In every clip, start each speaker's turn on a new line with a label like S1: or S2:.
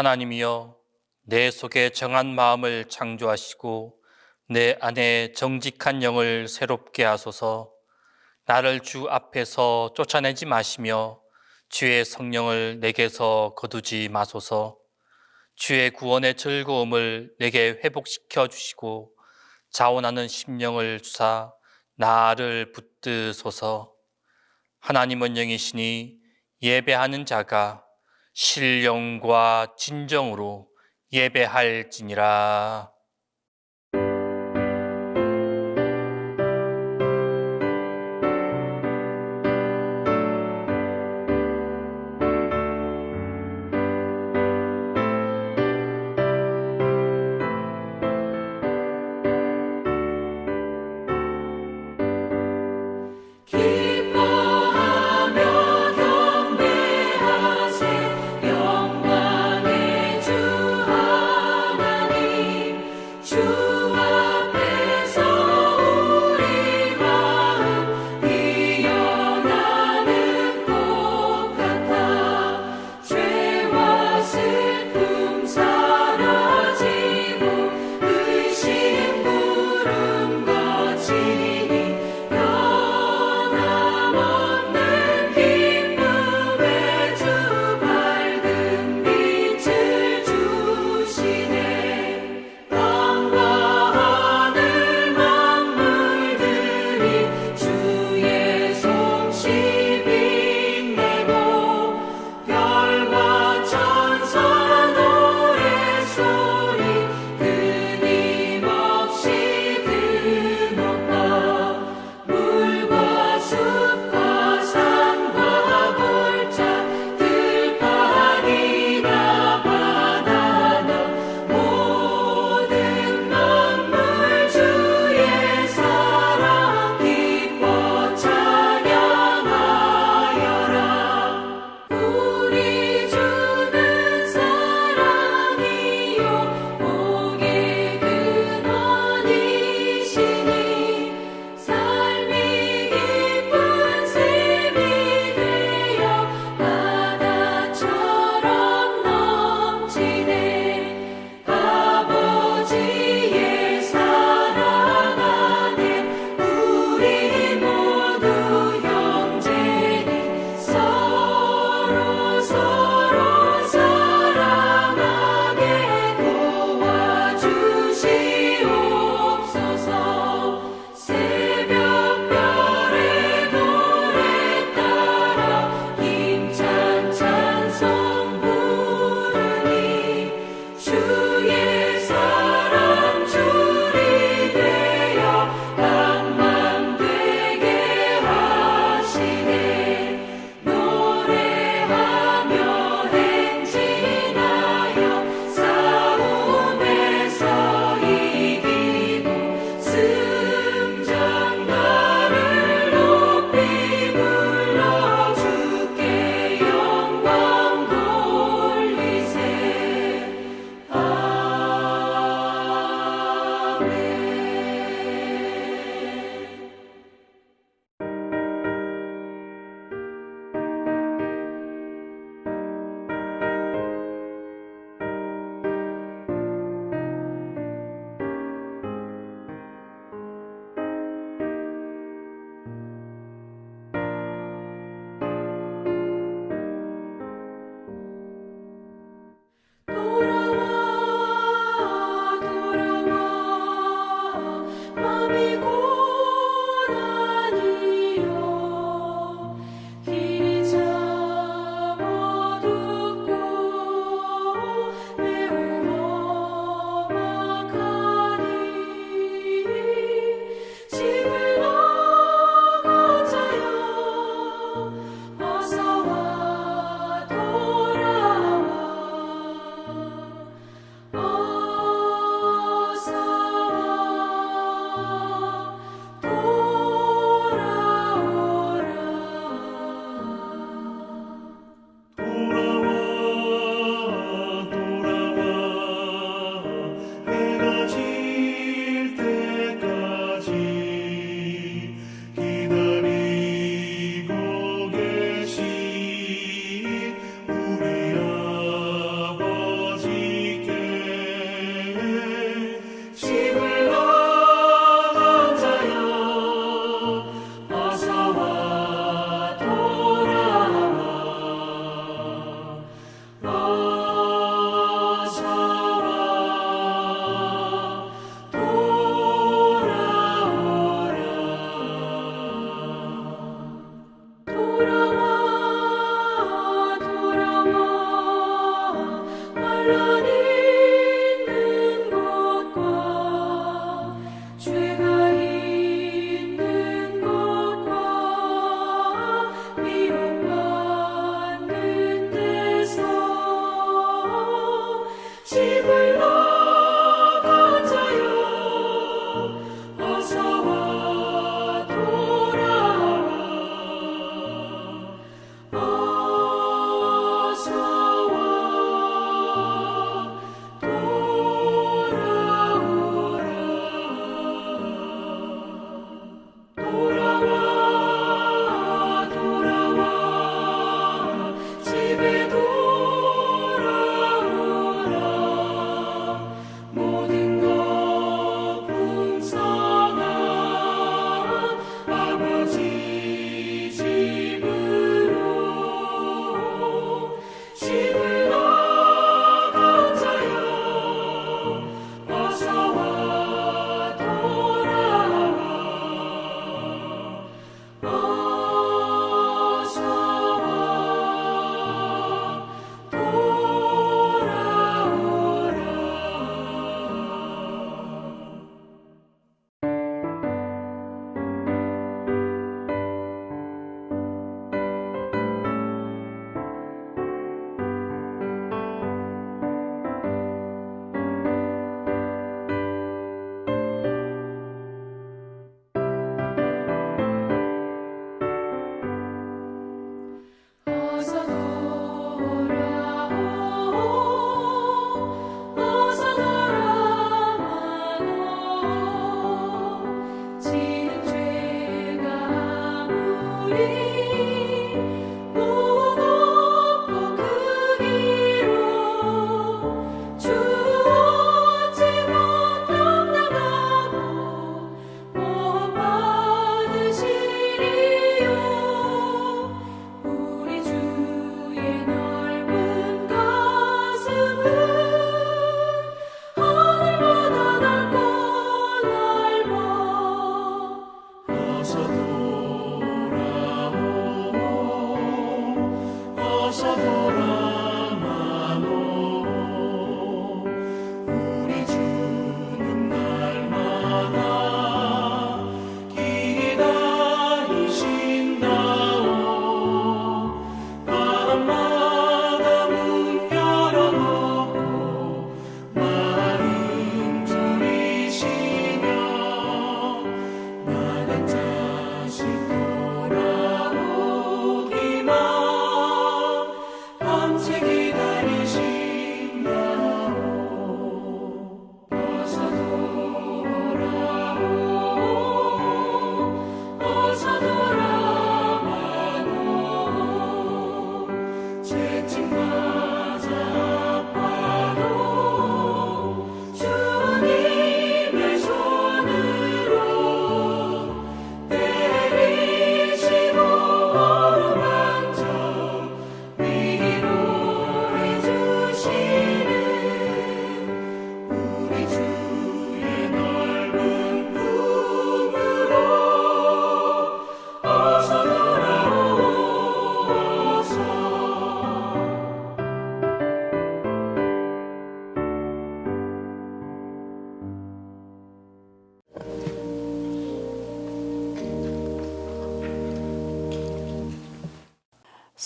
S1: 하나님이여, 내 속에 정한 마음을 창조하시고 내 안에 정직한 영을 새롭게 하소서. 나를 주 앞에서 쫓아내지 마시며 주의 성령을 내게서 거두지 마소서. 주의 구원의 즐거움을 내게 회복시켜 주시고 자원하는 심령을 주사 나를 붙드소서. 하나님은 영이시니 예배하는 자가 신령과 진정으로 예배할지니라.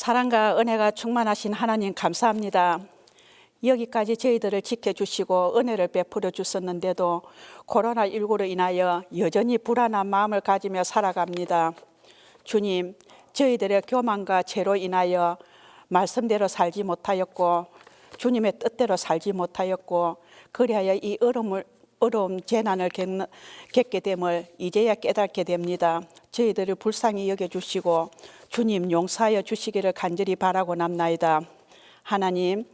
S2: 사랑과 은혜가 충만하신 하나님 감사합니다. 여기까지 저희들을 지켜주시고 은혜를 베풀어 주셨는데도 코로나19로 인하여 여전히 불안한 마음을 가지며 살아갑니다. 주님, 저희들의 교만과 죄로 인하여 말씀대로 살지 못하였고 주님의 뜻대로 살지 못하였고 그리하여 이 어려움 재난을 겪게 됨을 이제야 깨닫게 됩니다. 저희들을 불쌍히 여겨주시고 주님 용서하여 주시기를 간절히 바라고 남나이다. 하나님,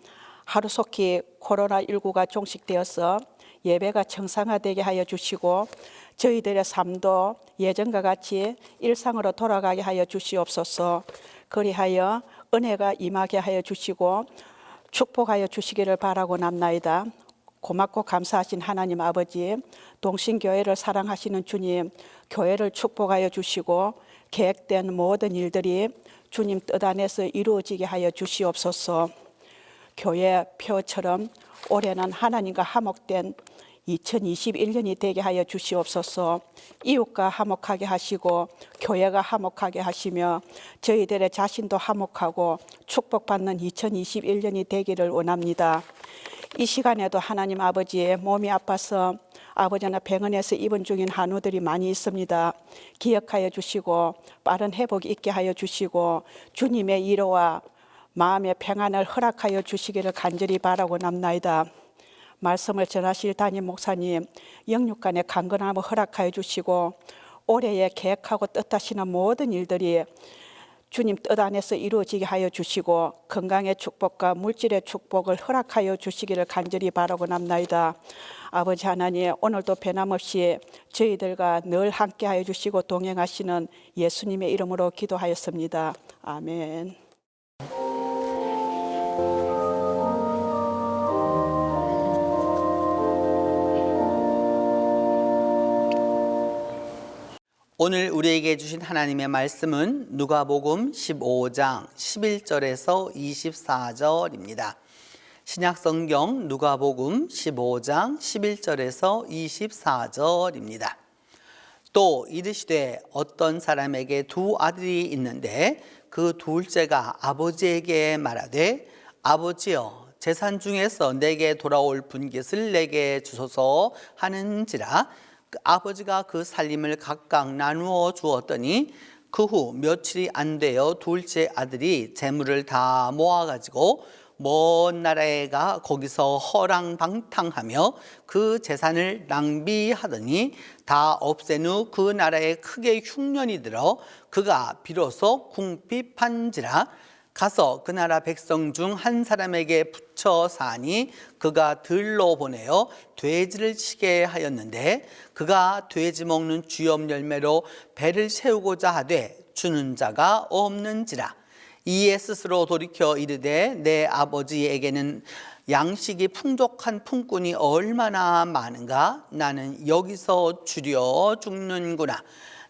S2: 하루속히 코로나19가 종식되어서 예배가 정상화되게 하여 주시고 저희들의 삶도 예전과 같이 일상으로 돌아가게 하여 주시옵소서. 그리하여 은혜가 임하게 하여 주시고 축복하여 주시기를 바라고 남나이다. 고맙고 감사하신 하나님 아버지, 동신교회를 사랑하시는 주님, 교회를 축복하여 주시고 계획된 모든 일들이 주님 뜻 안에서 이루어지게 하여 주시옵소서. 교회 표처럼 올해는 하나님과 화목된 2021년이 되게 하여 주시옵소서. 이웃과 화목하게 하시고 교회가 화목하게 하시며 저희들의 자신도 화목하고 축복받는 2021년이 되기를 원합니다. 이 시간에도 하나님 아버지의 몸이 아파서 아버지나 병원에서 입원 중인 한우들이 많이 있습니다. 기억하여 주시고 빠른 회복 있게 하여 주시고 주님의 위로와 마음의 평안을 허락하여 주시기를 간절히 바라고 남나이다. 말씀을 전하실 담임 목사님 영육간의 강건함을 허락하여 주시고 올해에 계획하고 뜻하시는 모든 일들이 주님 뜻 안에서 이루어지게 하여 주시고 건강의 축복과 물질의 축복을 허락하여 주시기를 간절히 바라고 남나이다. 아버지 하나님, 오늘도 변함없이 저희들과 늘 함께하여 주시고 동행하시는 예수님의 이름으로 기도하였습니다. 아멘.
S3: 오늘 우리에게 주신 하나님의 말씀은 누가복음 15장 11절에서 24절입니다. 신약성경 누가복음 15장 11절에서 24절입니다. 또 이르시되 어떤 사람에게 두 아들이 있는데 그 둘째가 아버지에게 말하되 아버지여 재산 중에서 내게 돌아올 분깃을 내게 주소서 하는지라 아버지가 그 살림을 각각 나누어 주었더니 그 후 며칠이 안 되어 둘째 아들이 재물을 다 모아가지고 먼 나라에 가 거기서 허랑방탕하며 그 재산을 낭비하더니 다 없앤 후 그 나라에 크게 흉년이 들어 그가 비로소 궁핍한지라 가서 그 나라 백성 중 한 사람에게 붙여 사니 그가 들로 보내어 돼지를 치게 하였는데 그가 돼지 먹는 쥐염 열매로 배를 채우고자 하되 주는 자가 없는지라. 이에 스스로 돌이켜 이르되 내 아버지에게는 양식이 풍족한 품꾼이 얼마나 많은가. 나는 여기서 주려 죽는구나.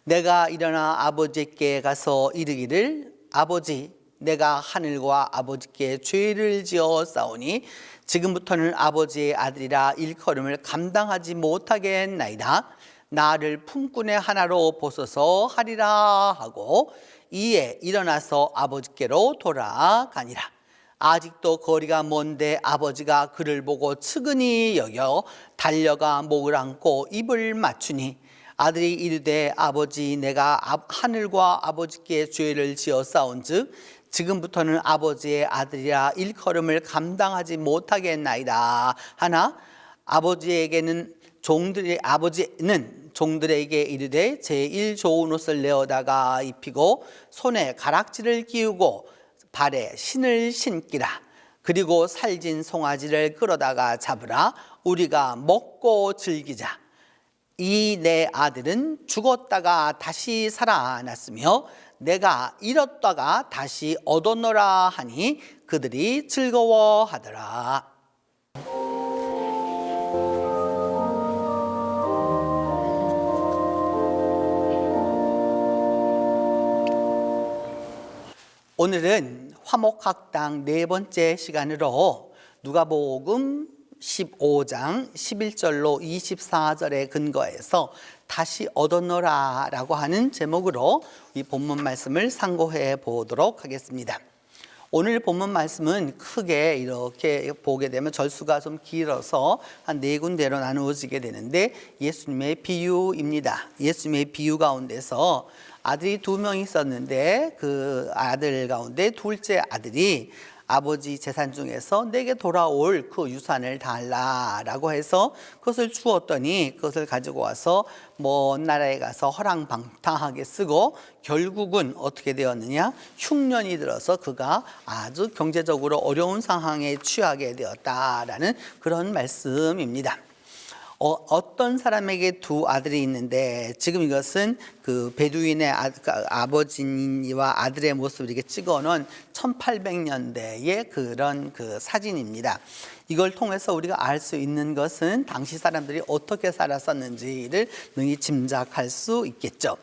S3: 내가 일어나 아버지께 가서 이르기를 아버지 내가 하늘과 아버지께 죄를 지어 싸우니 지금부터는 아버지의 아들이라 일컬음을 감당하지 못하겠나이다. 나를 품꾼의 하나로 보소서 하리라 하고 이에 일어나서 아버지께로 돌아가니라. 아직도 거리가 먼데 아버지가 그를 보고 측은히 여겨 달려가 목을 안고 입을 맞추니 아들이 이르되 아버지 내가 하늘과 아버지께 죄를 지어 싸운즉 지금부터는 아버지의 아들이라 일컬음을 감당하지 못하겠나이다 하나 아버지는 종들에게 이르되 제일 좋은 옷을 내어다가 입히고 손에 가락지를 끼우고 발에 신을 신기라. 그리고 살진 송아지를 끌어다가 잡으라. 우리가 먹고 즐기자. 이 내 아들은 죽었다가 다시 살아났으며 내가 잃었다가 다시 얻었노라 하니 그들이 즐거워하더라. 오늘은 화목학당 네 번째 시간으로 누가복음 15장 11절로 24절에 근거해서 다시 얻었노라 라고 하는 제목으로 이 본문 말씀을 상고해 보도록 하겠습니다. 오늘 본문 말씀은 크게 이렇게 보게 되면 절수가 좀 길어서 한 네 군데로 나누어지게 되는데 예수님의 비유입니다. 예수님의 비유 가운데서 아들이 두 명 있었는데 그 아들 가운데 둘째 아들이 아버지 재산 중에서 내게 돌아올 그 유산을 달라라고 해서 그것을 주었더니 그것을 가지고 와서 먼 나라에 가서 허랑방탕하게 쓰고 결국은 어떻게 되었느냐? 흉년이 들어서 그가 아주 경제적으로 어려운 상황에 처하게 되었다라는 그런 말씀입니다. 어떤 사람에게 두 아들이 있는데 지금 이것은 그 베두인의 아버지와 아들의 모습을 이렇게 찍어놓은 1800년대의 그런 그 사진입니다. 이걸 통해서 우리가 알 수 있는 것은 당시 사람들이 어떻게 살았었는지를 능히 짐작할 수 있겠죠.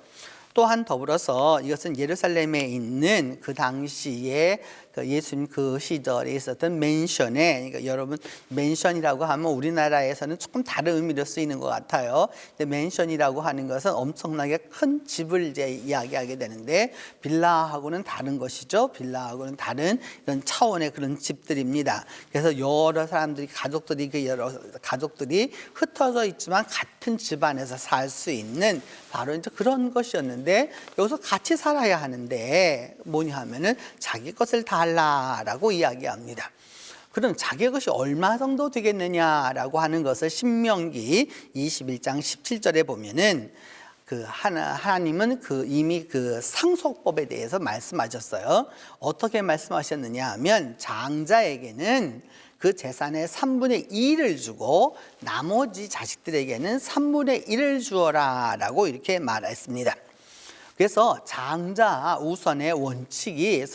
S3: 또한 더불어서 이것은 예루살렘에 있는 그 당시에 그 예수님 그 시절에 있었던 맨션에, 그러니까 여러분 맨션이라고 하면 우리나라에서는 조금 다른 의미로 쓰이는 것 같아요. 근데 맨션이라고 하는 것은 엄청나게 큰 집을 이제 이야기하게 되는데 빌라하고는 다른 것이죠. 빌라하고는 다른 이런 차원의 그런 집들입니다. 그래서 여러 사람들이 가족들이 흩어져 있지만 같은 집안에서 살 수 있는 바로 이제 그런 것이었는데 여기서 같이 살아야 하는데 뭐냐 하면은 자기 것을 달라라고 이야기합니다. 그럼 자기 것이 얼마 정도 되겠느냐라고 하는 것을 신명기 21장 17절에 보면은 하나님은 이미 그 상속법에 대해서 말씀하셨어요. 어떻게 말씀하셨느냐 하면 장자에게는 그 재산의 3분의 2를 주고 나머지 자식들에게는 3분의 1을 주어라 라고 이렇게 말했습니다. 그래서 장자 우선의 원칙이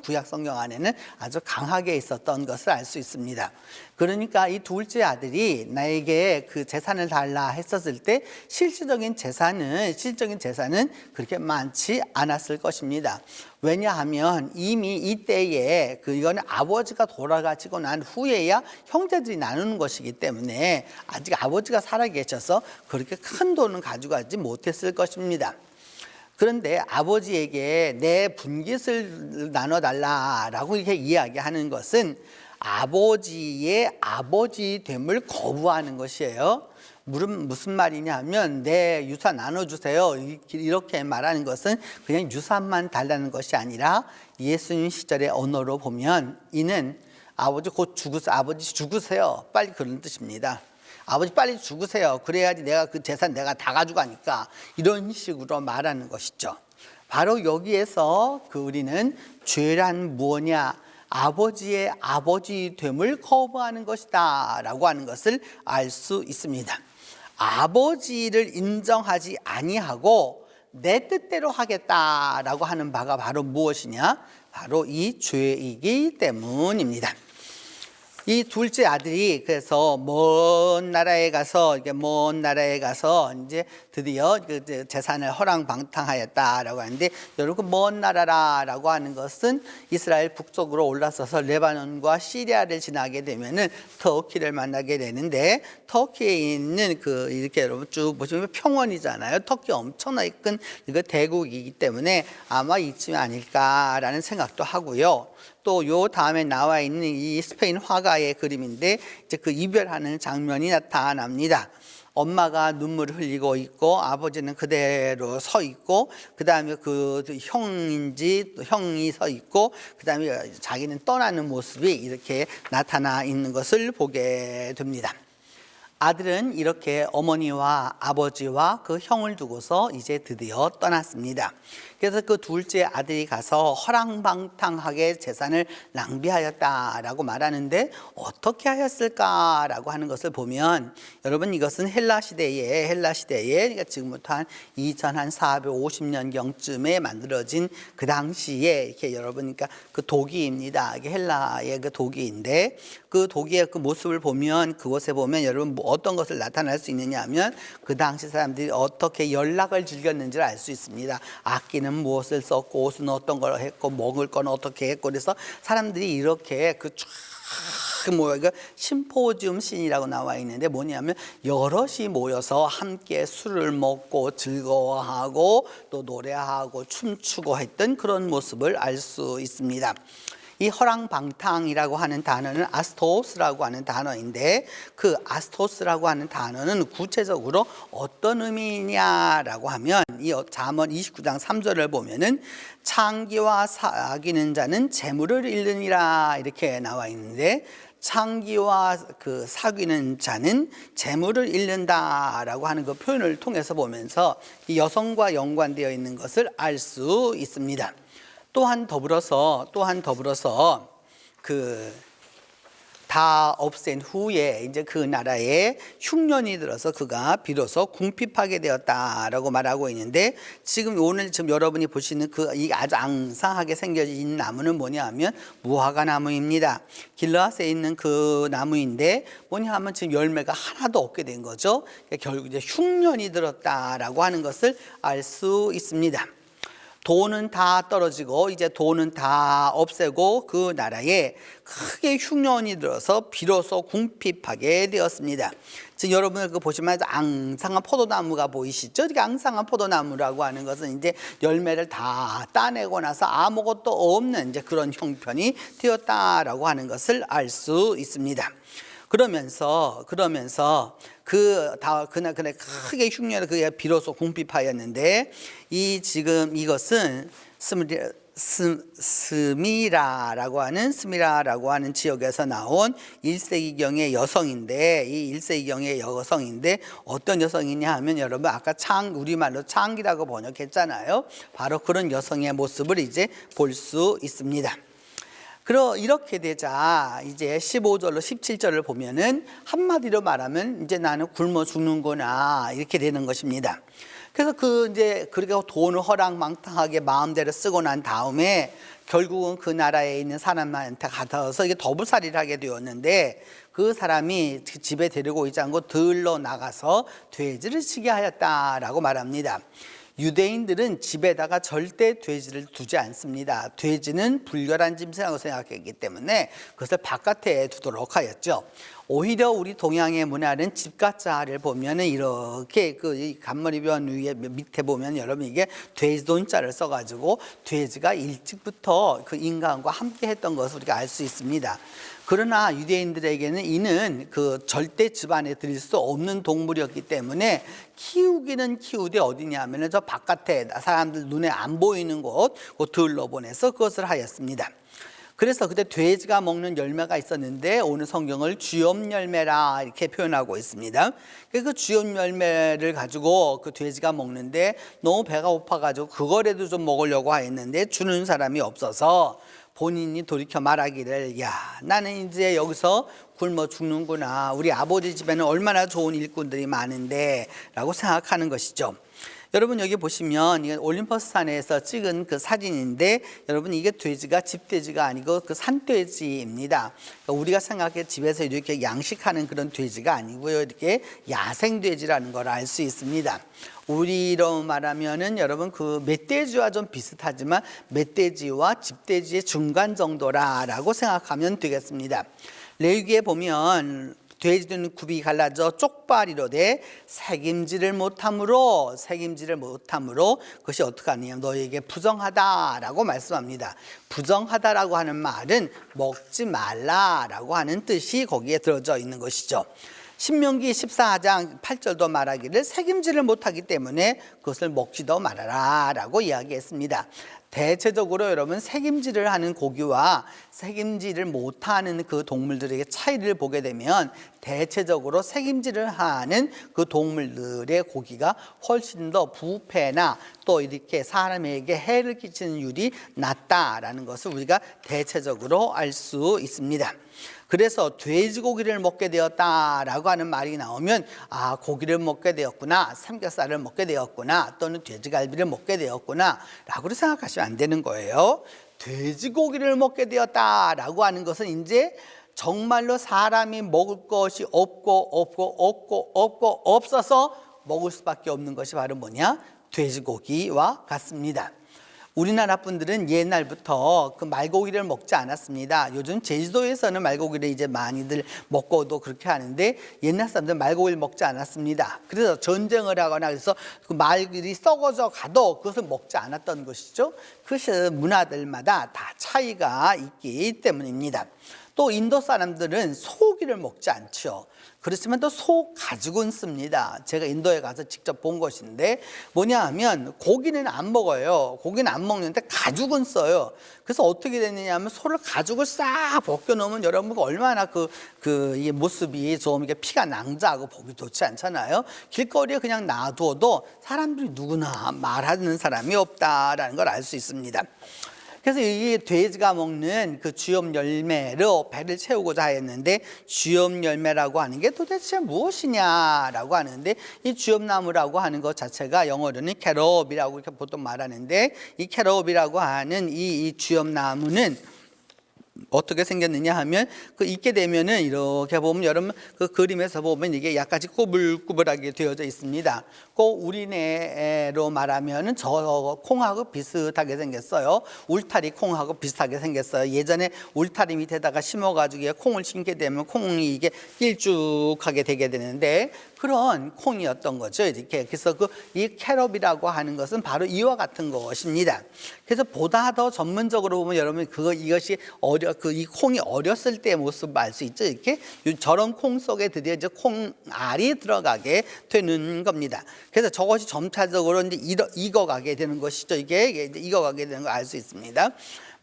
S3: 구약 성경 안에는 아주 강하게 있었던 것을 알 수 있습니다. 그러니까 이 둘째 아들이 나에게 그 재산을 달라 했었을 때 실질적인 재산은 그렇게 많지 않았을 것입니다. 왜냐하면 이미 이때에 이거는 아버지가 돌아가시고 난 후에야 형제들이 나누는 것이기 때문에 아직 아버지가 살아계셔서 그렇게 큰 돈은 가져가지 못했을 것입니다. 그런데 아버지에게 내 분깃을 나눠달라라고 이렇게 이야기하는 것은 아버지의 아버지됨을 거부하는 것이에요. 무슨 말이냐 하면 내 유산 나눠주세요 이렇게 말하는 것은 그냥 유산만 달라는 것이 아니라 예수님 시절의 언어로 보면 이는 아버지 곧 죽으세요. 아버지 죽으세요. 빨리 그런 뜻입니다. 아버지 빨리 죽으세요. 그래야지 내가 그 재산 내가 다 가져가니까 이런 식으로 말하는 것이죠. 바로 여기에서 우리는 죄란 무엇이냐? 아버지의 아버지됨을 거부하는 것이다 라고 하는 것을 알 수 있습니다. 아버지를 인정하지 아니하고 내 뜻대로 하겠다라고 하는 바가 바로 무엇이냐? 바로 이 죄이기 때문입니다. 이 둘째 아들이 그래서 먼 나라에 가서 이제 드디어 그 재산을 허랑방탕하였다라고 하는데 여러분 먼 나라라고 하는 것은 이스라엘 북쪽으로 올라서서 레바논과 시리아를 지나게 되면은 터키를 만나게 되는데 터키에 있는 이렇게 여러분 쭉 보시면 평원이잖아요. 터키 엄청나게 큰 대국이기 때문에 아마 이쯤이 아닐까라는 생각도 하고요. 또 요 다음에 나와 있는 이 스페인 화가의 그림인데 이제 그 이별하는 장면이 나타납니다. 엄마가 눈물을 흘리고 있고 아버지는 그대로 서 있고 그 다음에 형이 서 있고 그 다음에 자기는 떠나는 모습이 이렇게 나타나 있는 것을 보게 됩니다. 아들은 이렇게 어머니와 아버지와 그 형을 두고서 이제 드디어 떠났습니다. 그래서 그 둘째 아들이 가서 허랑방탕하게 재산을 낭비하였다라고 말하는데 어떻게 하였을까라고 하는 것을 보면 여러분 이것은 헬라 시대에 그러니까 지금부터 한 2450년경쯤에 만들어진 그 당시에 이렇게 여러분 그러니까 그 도기입니다. 이게 헬라의 그 도기인데 그 도기의 그 모습을 보면 그곳에 보면 여러분 어떤 것을 나타낼 수 있느냐 하면 그 당시 사람들이 어떻게 연락을 즐겼는지를 알 수 있습니다. 악기는 무엇을 썼고 옷은 어떤 걸 했고 먹을 건 어떻게 했고 그래서 사람들이 이렇게 심포지움 씬이라고 나와 있는데 뭐냐면 여럿이 모여서 함께 술을 먹고 즐거워하고 또 노래하고 춤추고 했던 그런 모습을 알 수 있습니다. 이 허랑방탕이라고 하는 단어는 아스토스라고 하는 단어인데 그 아스토스라고 하는 단어는 구체적으로 어떤 의미냐라고 하면 이 잠언 29장 3절을 보면은 창기와 사귀는 자는 재물을 잃느니라 이렇게 나와 있는데 창기와 사귀는 자는 재물을 잃는다라고 하는 그 표현을 통해서 보면서 이 여성과 연관되어 있는 것을 알 수 있습니다. 또한 더불어서 다 없앤 후에 이제 그 나라에 흉년이 들어서 그가 비로소 궁핍하게 되었다라고 말하고 있는데 오늘 여러분이 보시는 이 아주 앙상하게 생겨진 나무는 뭐냐 하면 무화과 나무입니다. 길르앗에 있는 그 나무인데 뭐냐 하면 지금 열매가 하나도 없게 된 거죠. 그러니까 결국 이제 흉년이 들었다라고 하는 것을 알 수 있습니다. 돈은 다 떨어지고 이제 돈은 다 없애고 그 나라에 크게 흉년이 들어서 비로소 궁핍하게 되었습니다. 지금 여러분 보시면 앙상한 포도나무가 보이시죠? 이렇게 앙상한 포도나무라고 하는 것은 이제 열매를 다 따내고 나서 아무것도 없는 이제 그런 형편이 되었다라고 하는 것을 알 수 있습니다. 그러면서 그날 크게 흉년을 그게 비로소 궁핍하였는데 지금 이것은 스미라라고 하는 지역에서 나온 1세기경의 여성인데 이 1세기경의 여성인데 어떤 여성이냐 하면 여러분 아까 우리말로 창기라고 번역했잖아요. 바로 그런 여성의 모습을 이제 볼 수 있습니다. 이렇게 되자 이제 15절로 17절을 보면은 한마디로 말하면 이제 나는 굶어 죽는구나 이렇게 되는 것입니다. 그래서 그렇게 돈을 허랑망탕하게 마음대로 쓰고 난 다음에 결국은 그 나라에 있는 사람한테 가서 이게 더부살이를 하게 되었는데 그 사람이 집에 데리고 있지 않고 들러 나가서 돼지를 치게 하였다라고 말합니다. 유대인들은 집에다가 절대 돼지를 두지 않습니다. 돼지는 불결한 짐승이라고 생각했기 때문에 그것을 바깥에 두도록 하였죠. 오히려 우리 동양의 문화는 집가자를 보면은 이렇게 그 간머리변 위에 밑에 보면 여러분 이게 돼지돈자를 써가지고 돼지가 일찍부터 그 인간과 함께 했던 것을 우리가 알 수 있습니다. 그러나 유대인들에게는 이는 그 절대 집안에 들일 수 없는 동물이었기 때문에 키우기는 키우되 어디냐면은 저 바깥에 사람들 눈에 안 보이는 곳, 그 들러 보내서 그것을 하였습니다. 그래서 그때 돼지가 먹는 열매가 있었는데 오늘 성경을 주염 열매라 이렇게 표현하고 있습니다. 그 주염 열매를 가지고 그 돼지가 먹는데 너무 배가 고파가지고 그거라도 좀 먹으려고 했는데 주는 사람이 없어서 본인이 돌이켜 말하기를 야 나는 이제 여기서 굶어 죽는구나. 우리 아버지 집에는 얼마나 좋은 일꾼들이 많은데 라고 생각하는 것이죠. 여러분 여기 보시면 이게 올림퍼스 산에서 찍은 그 사진인데 여러분 이게 돼지가 집돼지가 아니고 그 산돼지입니다. 그러니까 우리가 생각해 집에서 이렇게 양식하는 그런 돼지가 아니고요. 이렇게 야생돼지라는 걸 알 수 있습니다. 우리로 말하면은 여러분 그 멧돼지와 좀 비슷하지만 멧돼지와 집돼지의 중간 정도라고 생각하면 되겠습니다. 레위기에 보면 돼지는 굽이 갈라져 쪽발이로되 책임지를 못함으로 그것이 어떻게 하느냐 너에게 부정하다라고 말씀합니다. 부정하다라고 하는 말은 먹지 말라라고 하는 뜻이 거기에 들어져 있는 것이죠. 신명기 14장 8절도 말하기를 책임지를 못하기 때문에 그것을 먹지도 말아라 라고 이야기했습니다. 대체적으로 여러분 책임질을 하는 고기와 책임질을 못하는 그 동물들에게 차이를 보게 되면 대체적으로 책임질을 하는 그 동물들의 고기가 훨씬 더 부패나 또 이렇게 사람에게 해를 끼치는 율이 낮다라는 것을 우리가 대체적으로 알 수 있습니다. 그래서 돼지고기를 먹게 되었다라고 하는 말이 나오면 아 고기를 먹게 되었구나, 삼겹살을 먹게 되었구나, 또는 돼지갈비를 먹게 되었구나 라고 생각하시면 안 되는 거예요. 돼지고기를 먹게 되었다라고 하는 것은 이제 정말로 사람이 먹을 것이 없어서 먹을 수밖에 없는 것이 바로 뭐냐? 돼지고기와 같습니다. 우리나라 분들은 옛날부터 그 말고기를 먹지 않았습니다. 요즘 제주도에서는 말고기를 이제 많이들 먹고도 그렇게 하는데 옛날 사람들은 말고기를 먹지 않았습니다. 그래서 전쟁을 하거나 그래서 그 말들이 썩어져 가도 그것을 먹지 않았던 것이죠. 그것이 문화들마다 다 차이가 있기 때문입니다. 또 인도 사람들은 소고기를 먹지 않죠. 그렇지만 또 소 가죽은 씁니다. 제가 인도에 가서 직접 본 것인데 뭐냐 하면 고기는 안 먹어요. 고기는 안 먹는데 가죽은 써요. 그래서 어떻게 되느냐 하면 소를 가죽을 싹 벗겨놓으면 여러분 얼마나 이 모습이 좀 이게 피가 낭자하고 보기 좋지 않잖아요. 길거리에 그냥 놔두어도 사람들이 누구나 말하는 사람이 없다라는 걸 알 수 있습니다. 그래서 이 돼지가 먹는 그 주염 열매로 배를 채우고자 했는데 주염 열매라고 하는 게 도대체 무엇이냐라고 하는데 이 주염나무라고 하는 것 자체가 영어로는 캐럽이라고 이렇게 보통 말하는데 이 캐럽이라고 하는 이 주염나무는 어떻게 생겼느냐 하면 그 익게 되면은 이렇게 보면 여러분 그 그림에서 보면 이게 약간 꾸불꾸불하게 되어져 있습니다. 그 우리네로 말하면은 저 콩하고 비슷하게 생겼어요. 울타리 콩하고 비슷하게 생겼어요. 예전에 울타리 밑에다가 심어가지고 콩을 심게 되면 콩이 이게 길쭉하게 되게 되는데 그런 콩이었던 거죠. 이렇게 그래서 이 캐럽이라고 하는 것은 바로 이와 같은 것입니다. 그래서 보다 더 전문적으로 보면 여러분 이것이 이 콩이 어렸을 때의 모습을 알 수 있죠. 이렇게 저런 콩 속에 드디어 이제 콩알이 들어가게 되는 겁니다. 그래서 저것이 점차적으로 이제 익어가게 되는 것이죠. 이게 이제 익어가게 되는 걸 알 수 있습니다.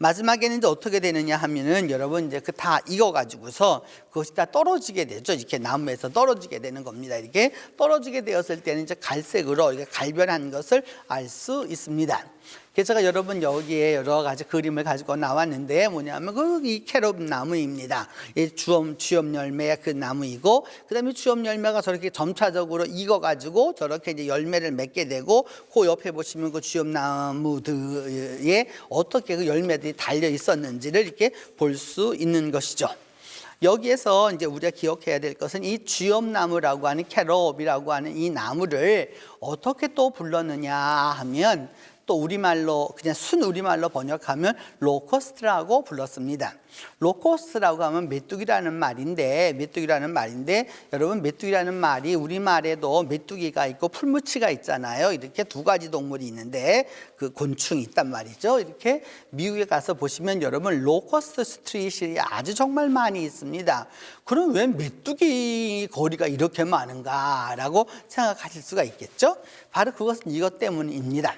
S3: 마지막에는 이제 어떻게 되느냐 하면은 여러분 이제 그 다 익어가지고서 그것이 다 떨어지게 되죠. 이렇게 나무에서 떨어지게 되는 겁니다. 이렇게 떨어지게 되었을 때는 이제 갈색으로 이렇게 갈변한 것을 알 수 있습니다. 그래서 제가 여러분 여기에 여러 가지 그림을 가지고 나왔는데 뭐냐면 이 캐럽 나무입니다. 이 주엽 열매의 그 나무이고 그다음에 주엽 열매가 저렇게 점차적으로 익어가지고 저렇게 이제 열매를 맺게 되고 그 옆에 보시면 그 주엽 나무들에 어떻게 그 열매들이 달려 있었는지를 이렇게 볼 수 있는 것이죠. 여기에서 이제 우리가 기억해야 될 것은 이 주엽나무라고 하는 캐럽이라고 하는 이 나무를 어떻게 또 불렀느냐 하면 또 우리말로 그냥 순 우리말로 번역하면 로커스트라고 불렀습니다. 로커스트라고 하면 메뚜기라는 말인데 여러분 메뚜기라는 말이 우리말에도 메뚜기가 있고 풀무치가 있잖아요. 이렇게 두 가지 동물이 있는데 그 곤충이 있단 말이죠. 이렇게 미국에 가서 보시면 여러분 로커스트 스트리트이 아주 정말 많이 있습니다. 그럼 왜 메뚜기 거리가 이렇게 많은가라고 생각하실 수가 있겠죠. 바로 그것은 이것 때문입니다.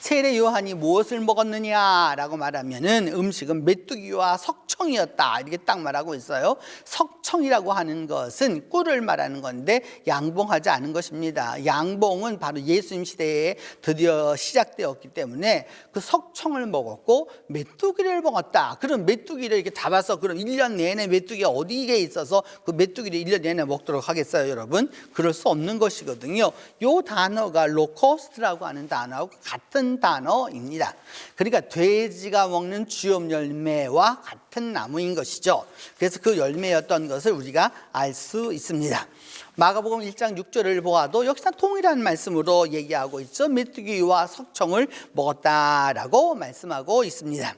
S3: 세례 요한이 무엇을 먹었느냐라고 말하면은 음식은 메뚜기와 석청이었다 이렇게 딱 말하고 있어요. 석청이라고 하는 것은 꿀을 말하는 건데 양봉하지 않은 것입니다. 양봉은 바로 예수님 시대에 드디어 시작되었기 때문에 그 석청을 먹었고 메뚜기를 먹었다. 그럼 메뚜기를 이렇게 잡아서 그럼 1년 내내 메뚜기가 어디에 있어서 그 메뚜기를 1년 내내 먹도록 하겠어요, 여러분? 그럴 수 없는 것이거든요. 요 단어가 로커스트라고 하는 단어하고 같은 단어입니다. 그러니까 돼지가 먹는 주엽 열매와 같은 나무인 것이죠. 그래서 그 열매였던 것을 우리가 알 수 있습니다. 마가복음 1장 6절을 보아도 역시나 동일한 말씀으로 얘기하고 있죠. 메뚜기와 석청을 먹었다라고 말씀하고 있습니다.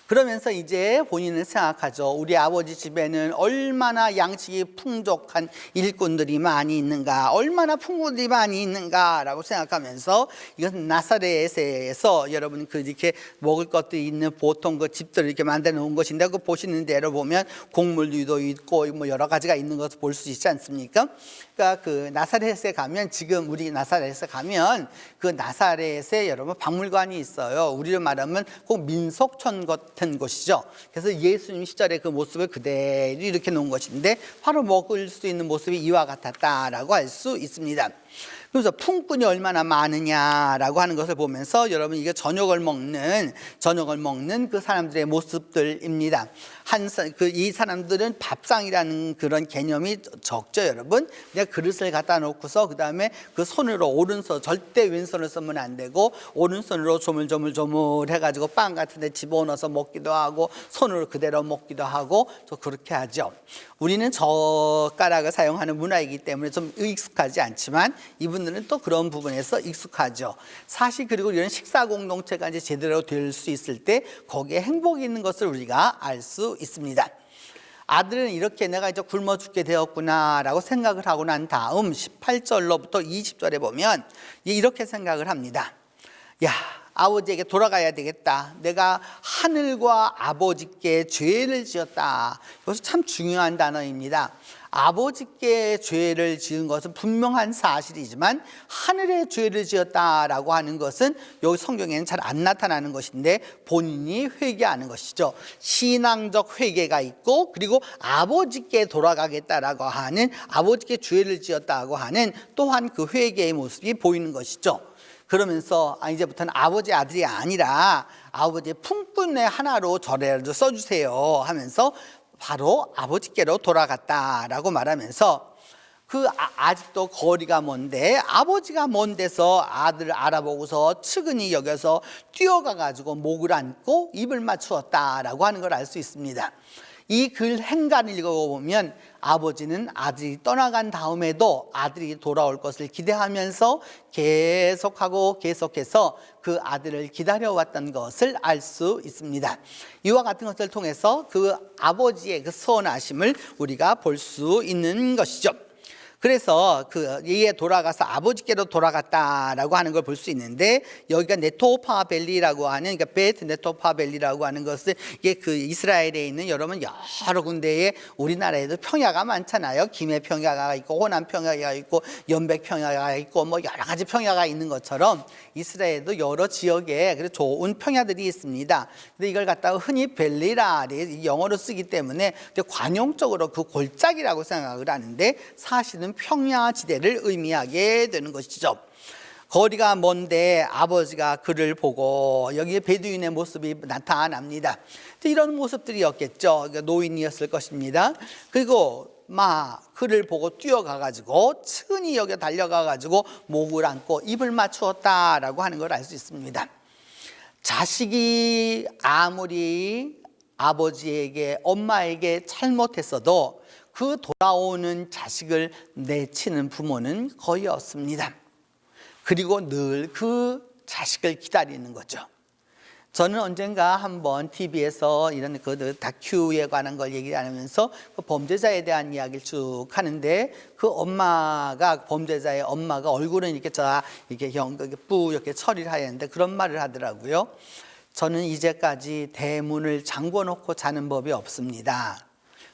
S3: 그러면서 이제 본인은 생각하죠. 우리 아버지 집에는 얼마나 양식이 풍족한 일꾼들이 많이 있는가, 얼마나 풍부들이 많이 있는가라고 생각하면서 이것은 나사렛에서 여러분 이렇게 먹을 것들이 있는 보통 그 집들을 이렇게 만들어 놓은 것인데 그 보시는 대로 보면 곡물류도 있고 뭐 여러 가지가 있는 것을 볼 수 있지 않습니까? 그러니까 그 나사렛에 가면 지금 우리 나사렛에 가면 그 나사렛에 여러분 박물관이 있어요. 우리로 말하면 꼭 민속촌 같은 곳이죠. 그래서 예수님 시절의 그 모습을 그대로 이렇게 놓은 것인데 바로 먹을 수 있는 모습이 이와 같았다라고 할 수 있습니다. 그래서 품꾼이 얼마나 많으냐라고 하는 것을 보면서 여러분 이게 저녁을 먹는 그 사람들의 모습들입니다. 이 사람들은 밥상이라는 그런 개념이 적죠, 여러분. 그냥 그릇을 갖다 놓고서 그 다음에 그 손으로 오른손 절대 왼손을 쓰면 안 되고 오른손으로 조물조물 해가지고 빵 같은데 집어넣어서 먹기도 하고 손으로 그대로 먹기도 하고 또 그렇게 하죠. 우리는 젓가락을 사용하는 문화이기 때문에 좀 익숙하지 않지만 이분들은 또 그런 부분에서 익숙하죠. 사실 그리고 이런 식사 공동체가 이제 제대로 될 수 있을 때 거기에 행복이 있는 것을 우리가 알 수 있습니다. 아들은 이렇게 내가 이제 굶어 죽게 되었구나라고 생각을 하고 난 다음 18절로부터 20절에 보면 이렇게 생각을 합니다. 야, 아버지에게 돌아가야 되겠다. 내가 하늘과 아버지께 죄를 지었다. 이것이 참 중요한 단어입니다. 아버지께 죄를 지은 것은 분명한 사실이지만 하늘에 죄를 지었다라고 하는 것은 여기 성경에는 잘 안 나타나는 것인데 본인이 회개하는 것이죠. 신앙적 회개가 있고 그리고 아버지께 돌아가겠다라고 하는 아버지께 죄를 지었다고 하는 또한 그 회개의 모습이 보이는 것이죠. 그러면서 이제부터는 아버지 아들이 아니라 아버지의 품꾼의 하나로 저를 써주세요 하면서 바로 아버지께로 돌아갔다라고 말하면서 아직도 거리가 먼데 아버지가 먼 데서 아들을 알아보고서 측은히 여겨서 뛰어가 가지고 목을 안고 입을 맞추었다라고 하는 걸 알 수 있습니다. 이 글 행간을 읽어보면 아버지는 아들이 떠나간 다음에도 아들이 돌아올 것을 기대하면서 계속해서 그 아들을 기다려왔던 것을 알 수 있습니다. 이와 같은 것을 통해서 그 아버지의 그 선하심을 우리가 볼 수 있는 것이죠. 그래서 이에 돌아가서 아버지께로 돌아갔다라고 하는 걸 볼 수 있는데, 여기가 네토파벨리라고 하는, 그러니까 베트 네토파벨리라고 하는 것은 이게 그 이스라엘에 있는 여러분 여러 군데에, 우리나라에도 평야가 많잖아요. 김해 평야가 있고 호남 평야가 있고 연백 평야가 있고 뭐 여러 가지 평야가 있는 것처럼 이스라엘도 여러 지역에 그래서 좋은 평야들이 있습니다. 근데 이걸 갖다가 흔히 벨리라 영어로 쓰기 때문에 관용적으로 그 골짜기라고 생각을 하는데, 사실은 평야지대를 의미하게 되는 것이죠. 거리가 먼데 아버지가 그를 보고, 여기에 베두인의 모습이 나타납니다. 이런 모습들이었겠죠. 노인이었을 것입니다. 그리고 그를 보고 뛰어가가지고 측은히 여기 달려가가지고 목을 안고 입을 맞추었다라고 하는 걸 알 수 있습니다. 자식이 아무리 아버지에게, 엄마에게 잘못했어도 그 돌아오는 자식을 내치는 부모는 거의 없습니다. 그리고 늘 그 자식을 기다리는 거죠. 저는 언젠가 한번 TV에서 이런 그 다큐에 관한 걸 얘기하면서 그 범죄자에 대한 이야기를 쭉 하는데, 그 엄마가, 범죄자의 엄마가 얼굴은 이렇게 이렇게 처리를 하였는데 그런 말을 하더라고요. 저는 이제까지 대문을 잠궈 놓고 자는 법이 없습니다.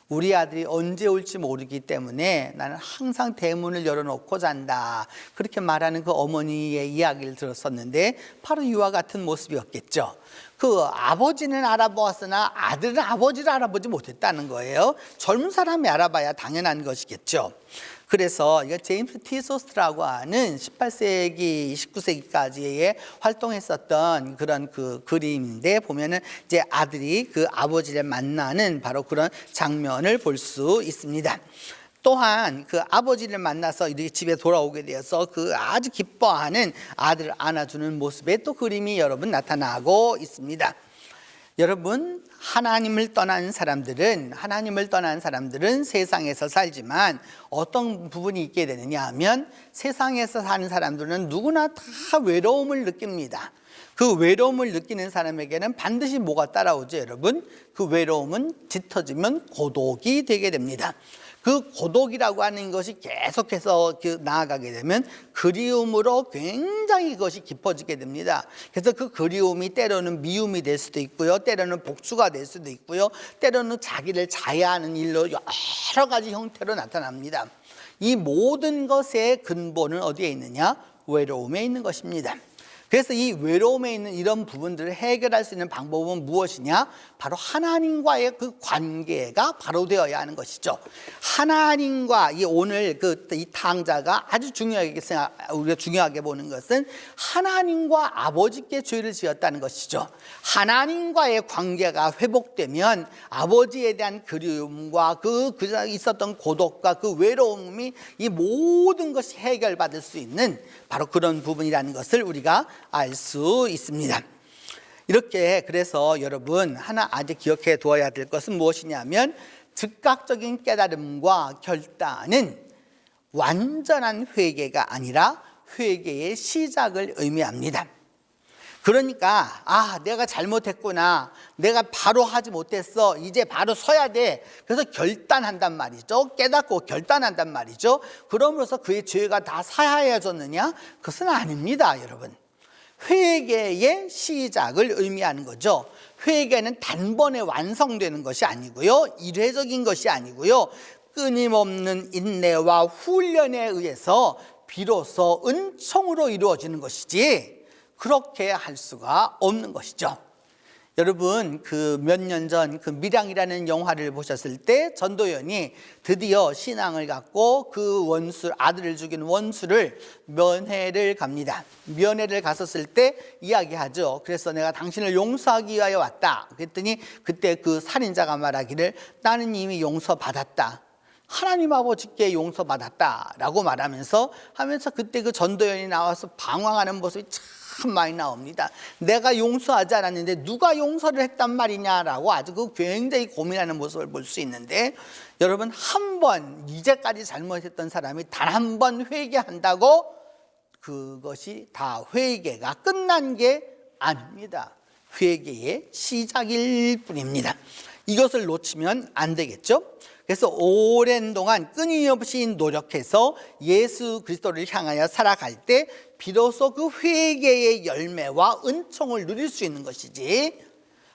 S3: 우리 아들이 언제 올지 모르기 때문에 나는 항상 대문을 열어놓고 잔다. 그렇게 말하는 그 어머니의 이야기를 들었었는데, 바로 이와 같은 모습이었겠죠. 그 아버지는 알아보았으나 아들은 아버지를 알아보지 못했다는 거예요. 젊은 사람이 알아봐야 당연한 것이겠죠. 그래서 이거 제임스 티소스라고 하는 18세기, 19세기까지에 활동했었던 그런 그 그림인데, 보면은 이제 아들이 그 아버지를 만나는 바로 그런 장면을 볼 수 있습니다. 또한 그 아버지를 만나서 이렇게 집에 돌아오게 되어서 그 아주 기뻐하는 아들을 안아주는 모습에 또 그림이 여러분 나타나고 있습니다. 여러분, 하나님을 떠난 사람들은 세상에서 살지만 어떤 부분이 있게 되느냐 하면, 세상에서 사는 사람들은 누구나 다 외로움을 느낍니다. 그 외로움을 느끼는 사람에게는 반드시 뭐가 따라오죠, 여러분? 그 외로움은 짙어지면 고독이 되게 됩니다. 그 고독이라고 하는 것이 계속해서 나아가게 되면 그리움으로 굉장히 그것이 깊어지게 됩니다. 그래서 그 그리움이 때로는 미움이 될 수도 있고요, 때로는 복수가 될 수도 있고요, 때로는 자기를 자해하는 일로 여러 가지 형태로 나타납니다. 이 모든 것의 근본은 어디에 있느냐? 외로움에 있는 것입니다. 그래서 이 외로움에 있는 이런 부분들을 해결할 수 있는 방법은 무엇이냐? 바로 하나님과의 그 관계가 바로 되어야 하는 것이죠. 하나님과 오늘 이 탕자가 아주 우리가 중요하게 보는 것은 하나님과 아버지께 죄를 지었다는 것이죠. 하나님과의 관계가 회복되면 아버지에 대한 그리움과 그 있었던 고독과 그 외로움이 이 모든 것이 해결받을 수 있는 바로 그런 부분이라는 것을 우리가 알 수 있습니다. 이렇게, 그래서 여러분 하나 아직 기억해 두어야 될 것은 무엇이냐면, 즉각적인 깨달음과 결단은 완전한 회개가 아니라 회개의 시작을 의미합니다. 그러니까 내가 잘못했구나, 내가 바로 하지 못했어, 이제 바로 서야 돼, 그래서 결단한단 말이죠. 깨닫고 결단한단 말이죠. 그러므로서 그의 죄가 다 사하여졌느냐? 그것은 아닙니다, 여러분. 회개의 시작을 의미하는 거죠. 회개는 단번에 완성되는 것이 아니고요, 일회적인 것이 아니고요, 끊임없는 인내와 훈련에 의해서 비로소 은총으로 이루어지는 것이지 그렇게 할 수가 없는 것이죠. 여러분, 그 몇 년 전 그 밀양이라는 영화를 보셨을 때 전도연이 드디어 신앙을 갖고 그 아들을 죽인 원수를 면회를 갑니다. 면회를 갔었을 때 이야기하죠. 그래서 내가 당신을 용서하기 위하여 왔다. 그랬더니 그때 그 살인자가 말하기를, 나는 이미 용서받았다. 하나님 아버지께 용서받았다라고 말하면서 그때 그 전도연이 나와서 방황하는 모습이 참 많이 나옵니다. 내가 용서하지 않았는데 누가 용서를 했단 말이냐라고 아주 그 굉장히 고민하는 모습을 볼 수 있는데, 여러분, 한 번 이제까지 잘못했던 사람이 단 한 번 회개한다고 그것이 다 회개가 끝난 게 아닙니다. 회개의 시작일 뿐입니다. 이것을 놓치면 안 되겠죠? 그래서 오랜 동안 끊임없이 노력해서 예수 그리스도를 향하여 살아갈 때 비로소 그 회개의 열매와 은총을 누릴 수 있는 것이지,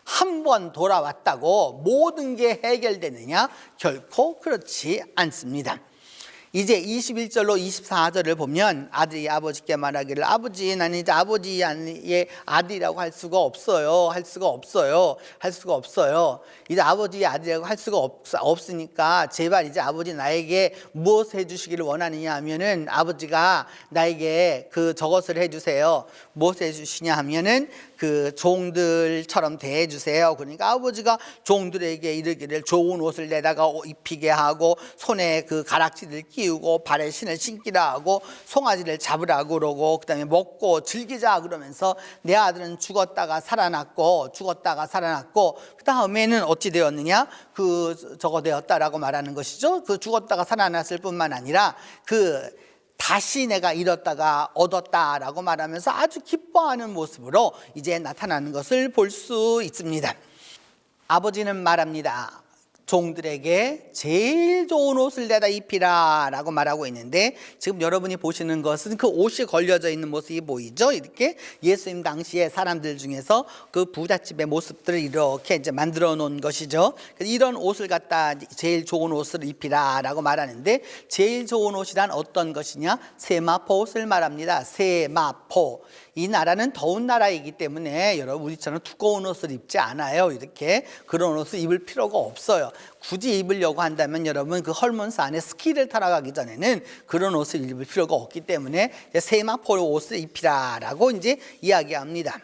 S3: 한 번 돌아왔다고 모든 게 해결되느냐? 결코 그렇지 않습니다. 이제 21절로 24절을 보면 아들이 아버지께 말하기를, 아버지, 나는 이제 아버지의 아들이라고 할 수가 없어요. 이제 아버지의 아들이라고 할 수가 없으니까 제발 이제 아버지 나에게 무엇을 해주시기를 원하느냐 하면은, 아버지가 나에게 저것을 해주세요. 무엇을 해주시냐 하면은 그 종들처럼 대해주세요. 그러니까 아버지가 종들에게 이르기를 좋은 옷을 내다가 입히게 하고, 손에 그 가락지를 끼우고 발에 신을 신기라 하고, 송아지를 잡으라 그러고, 그 다음에 먹고 즐기자 그러면서, 내 아들은 죽었다가 살아났고 그 다음에는 어찌 되었느냐? 저거 되었다라고 말하는 것이죠. 그 죽었다가 살아났을 뿐만 아니라 다시 내가 잃었다가 얻었다라고 말하면서 아주 기뻐하는 모습으로 이제 나타나는 것을 볼 수 있습니다. 아버지는 말합니다. 종들에게 제일 좋은 옷을 내다 입히라 라고 말하고 있는데, 지금 여러분이 보시는 것은 그 옷이 걸려져 있는 모습이 보이죠? 이렇게 예수님 당시에 사람들 중에서 그 부잣집의 모습들을 이렇게 이제 만들어 놓은 것이죠. 이런 옷을 갖다 제일 좋은 옷을 입히라 라고 말하는데, 제일 좋은 옷이란 어떤 것이냐? 세마포 옷을 말합니다. 세마포. 이 나라는 더운 나라이기 때문에 여러분, 우리처럼 두꺼운 옷을 입지 않아요. 이렇게 그런 옷을 입을 필요가 없어요. 굳이 입으려고 한다면 여러분, 그 헐몬스 안에 스키를 타러 가기 전에는 그런 옷을 입을 필요가 없기 때문에 세마포 옷을 입히라라고 이제 이야기합니다.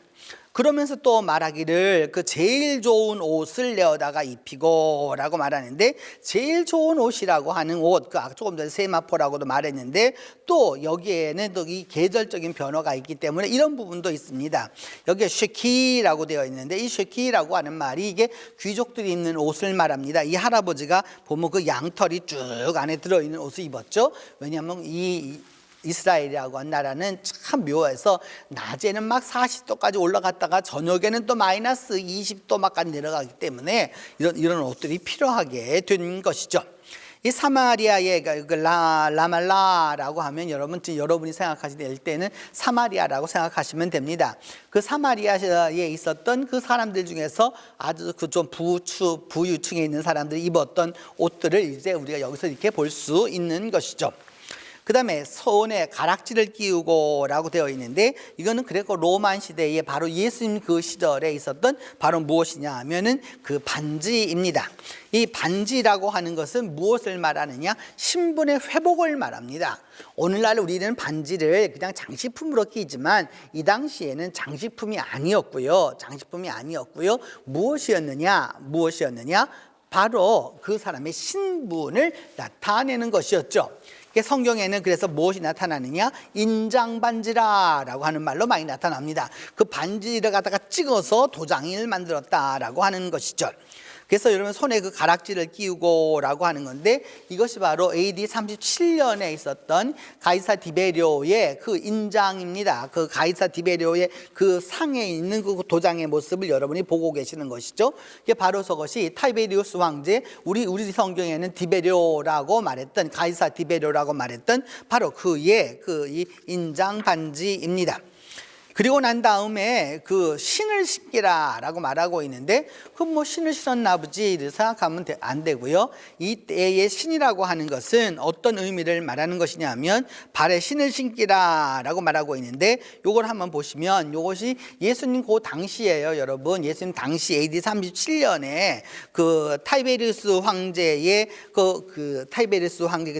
S3: 그러면서 또 말하기를 그 제일 좋은 옷을 내어다가 입히고 라고 말하는데, 제일 좋은 옷이라고 하는 옷, 조금 전에 세마포라고도 말했는데, 또 여기에는 또 이 계절적인 변화가 있기 때문에 이런 부분도 있습니다. 여기에 쉐키라고 되어 있는데, 이 쉐키라고 하는 말이 이게 귀족들이 입는 옷을 말합니다. 이 할아버지가 보면 그 양털이 쭉 안에 들어있는 옷을 입었죠. 왜냐하면 이 이스라엘이라고 한 나라는 참 묘해서 낮에는 막 40도까지 올라갔다가 저녁에는 또 마이너스 20도 막까지 내려가기 때문에 이런 옷들이 필요하게 된 것이죠. 이 사마리아의 라말라라고 하면 여러분이 생각하실 때는 사마리아라고 생각하시면 됩니다. 그 사마리아에 있었던 그 사람들 중에서 아주 그 좀 부유층에 있는 사람들이 입었던 옷들을 이제 우리가 여기서 이렇게 볼 수 있는 것이죠. 그 다음에 손에 가락지를 끼우고 라고 되어 있는데, 이거는 그레코 로만 시대에 바로 예수님 그 시절에 있었던 바로 무엇이냐 하면은 그 반지입니다. 이 반지라고 하는 것은 무엇을 말하느냐? 신분의 회복을 말합니다. 오늘날 우리는 반지를 그냥 장식품으로 끼지만 이 당시에는 장식품이 아니었고요. 무엇이었느냐? 바로 그 사람의 신분을 나타내는 것이었죠. 성경에는 그래서 무엇이 나타나느냐? 인장반지라라고 하는 말로 많이 나타납니다. 그 반지를 갖다가 찍어서 도장을 만들었다라고 하는 것이죠. 그래서 여러분, 손에 그 가락지를 끼우고라고 하는 건데, 이것이 바로 AD 37년에 있었던 가이사 디베리오의 그 인장입니다. 그 가이사 디베리오의 그 상에 있는 그 도장의 모습을 여러분이 보고 계시는 것이죠. 이게 바로 저것이 타이베리우스 황제, 우리 성경에는 디베리오라고 말했던, 가이사 디베리오라고 말했던 바로 그의 이 인장 반지입니다. 그리고 난 다음에 그 신을 신기라 라고 말하고 있는데, 그럼 신을 신었나 보지 생각하면 안 되고요. 이때의 신이라고 하는 것은 어떤 의미를 말하는 것이냐면, 발에 신을 신기라 라고 말하고 있는데, 요걸 한번 보시면 이것이 예수님 그 당시예요. 여러분, 예수님 당시 AD 37년에 그 타이베리우스 황제의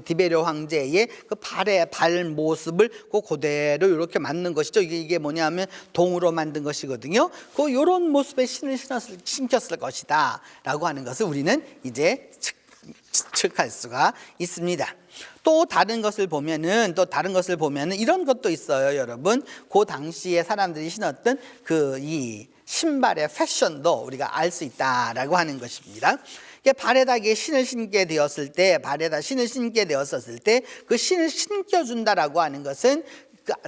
S3: 디베리오 황제의 그 발 모습을 그 그대로 이렇게 만든 것이죠. 이게 뭐냐 하면 동으로 만든 것이거든요. 이런 모습의 신을 신겼을 것이다 라고 하는 것을 우리는 이제 측할 수가 있습니다. 또 다른 것을 보면은 이런 것도 있어요, 여러분. 그 당시에 사람들이 신었던 이 신발의 패션도 우리가 알 수 있다라고 하는 것입니다. 발에다가 신을 신게 되었을 때, 그 신을 신겨준다라고 하는 것은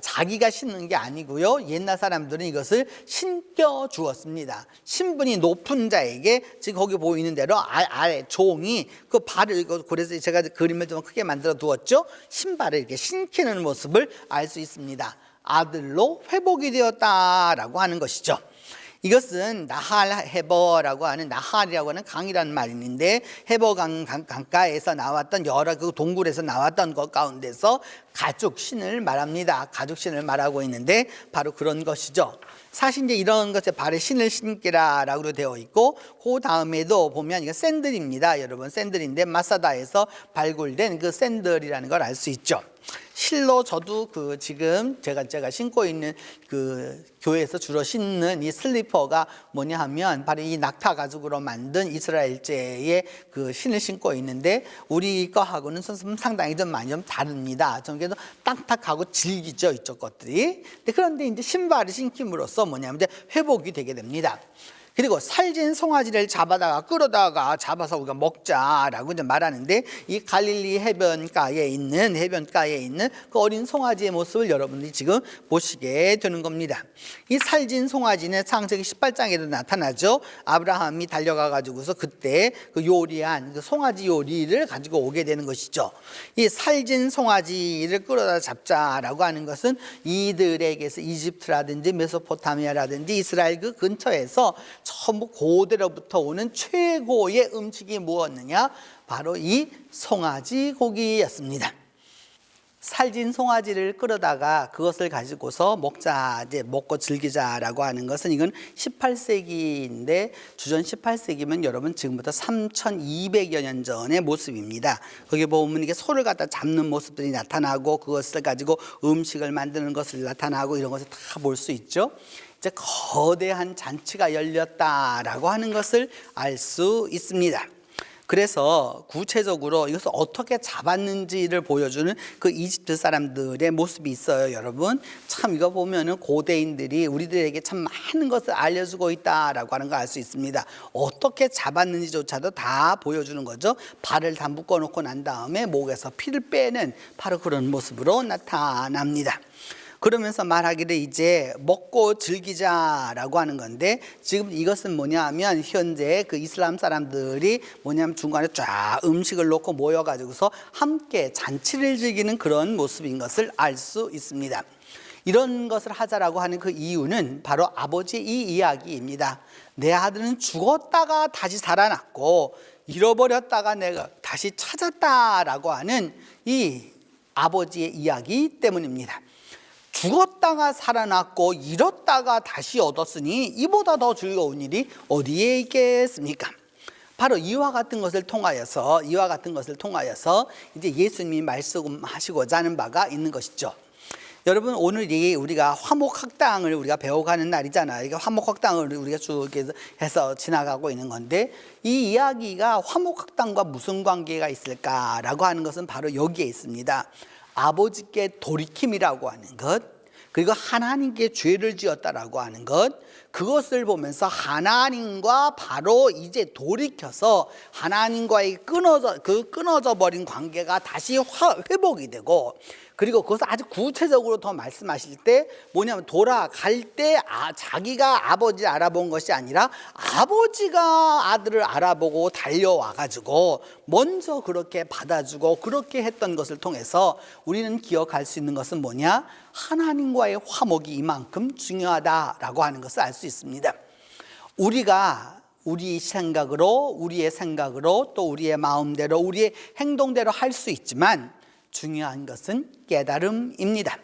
S3: 자기가 신는 게 아니고요. 옛날 사람들은 이것을 신겨 주었습니다. 신분이 높은 자에게, 지금 거기 보이는 대로 아래 종이 그 발을, 그래서 제가 그림을 좀 크게 만들어 두었죠. 신발을 이렇게 신기는 모습을 알 수 있습니다. 아들로 회복이 되었다라고 하는 것이죠. 이것은 나할 헤버라고 하는, 나할이라고 하는 강이라는 말인데, 헤버 강가에서 나왔던 여러 그 동굴에서 나왔던 것 가운데서 가죽 신을 말합니다. 가죽 신을 말하고 있는데 바로 그런 것이죠. 사실 이제 이런 것에 발에 신을 신기라라고 되어 있고, 그 다음에도 보면 이거 샌들입니다. 여러분, 샌들인데 마사다에서 발굴된 그 샌들이라는 걸 알 수 있죠. 실로 저도 지금 제가 신고 있는 교회에서 주로 신는 이 슬리퍼가 뭐냐 하면 바로 이 낙타 가죽으로 만든 이스라엘제의 신을 신고 있는데, 우리 거하고는 상당히 좀 많이 좀 다릅니다. 좀 그래도 딱딱하고 질기죠, 이쪽 것들이. 그런데 이제 신발을 신김으로써 뭐냐면 이제 회복이 되게 됩니다. 그리고 살진 송아지를 끌어다가 잡아서 우리가 먹자라고 이제 말하는데, 이 갈릴리 해변가에 있는 그 어린 송아지의 모습을 여러분들이 지금 보시게 되는 겁니다. 이 살진 송아지는 창세기 18장에도 나타나죠. 아브라함이 달려가 가지고서 그때 그 요리한 그 송아지 요리를 가지고 오게 되는 것이죠. 이 살진 송아지를 끌어다 잡자라고 하는 것은 이들에게서 이집트라든지 메소포타미아라든지 이스라엘 그 근처에서 전부 고대로부터 오는 최고의 음식이 무엇이냐? 바로 이 송아지 고기였습니다. 살진 송아지를 끌어다가 그것을 가지고서 먹고 즐기자라고 하는 것은, 이건 18세기인데 주전 18세기면 여러분 지금부터 3200여 년 전의 모습입니다. 거기 보면 이게 소를 갖다 잡는 모습들이 나타나고, 그것을 가지고 음식을 만드는 것을 나타나고, 이런 것을 다 볼 수 있죠. 이제 거대한 잔치가 열렸다라고 하는 것을 알 수 있습니다. 그래서 구체적으로 이것을 어떻게 잡았는지를 보여주는 그 이집트 사람들의 모습이 있어요, 여러분. 참 이거 보면은 고대인들이 우리들에게 참 많은 것을 알려주고 있다라고 하는 걸 알 수 있습니다. 어떻게 잡았는지조차도 다 보여주는 거죠. 발을 다 묶어놓고 난 다음에 목에서 피를 빼는 바로 그런 모습으로 나타납니다. 그러면서 말하기를 이제 먹고 즐기자라고 하는 건데, 지금 이것은 뭐냐 하면 현재 그 이슬람 사람들이 뭐냐면 중간에 쫙 음식을 놓고 모여가지고서 함께 잔치를 즐기는 그런 모습인 것을 알 수 있습니다. 이런 것을 하자라고 하는 그 이유는 바로 아버지의 이 이야기입니다. 내 아들은 죽었다가 다시 살아났고 잃어버렸다가 내가 다시 찾았다라고 하는 이 아버지의 이야기 때문입니다. 죽었다가 살아났고 잃었다가 다시 얻었으니 이보다 더 즐거운 일이 어디에 있겠습니까? 바로 이와 같은 것을 통하여서 이제 예수님이 말씀하시고자 하는 바가 있는 것이죠. 여러분, 오늘이 우리가 화목학당을 우리가 배워가는 날이잖아요. 이게 화목학당을 우리가 쭉 해서 지나가고 있는 건데, 이 이야기가 화목학당과 무슨 관계가 있을까라고 하는 것은 바로 여기에 있습니다. 아버지께 돌이킴이라고 하는 것, 그리고 하나님께 죄를 지었다라고 하는 것, 그것을 보면서 하나님과 바로 이제 돌이켜서 하나님과의 끊어져 버린 관계가 다시 회복이 되고, 그리고 그것을 아주 구체적으로 더 말씀하실 때 뭐냐면, 돌아갈 때 자기가 아버지를 알아본 것이 아니라 아버지가 아들을 알아보고 달려와 가지고 먼저 그렇게 받아주고 그렇게 했던 것을 통해서 우리는 기억할 수 있는 것은 뭐냐? 하나님과의 화목이 이만큼 중요하다라고 하는 것을 알 수 있습니다. 우리가 우리의 생각으로 또 우리의 마음대로 우리의 행동대로 할 수 있지만, 중요한 것은 깨달음입니다.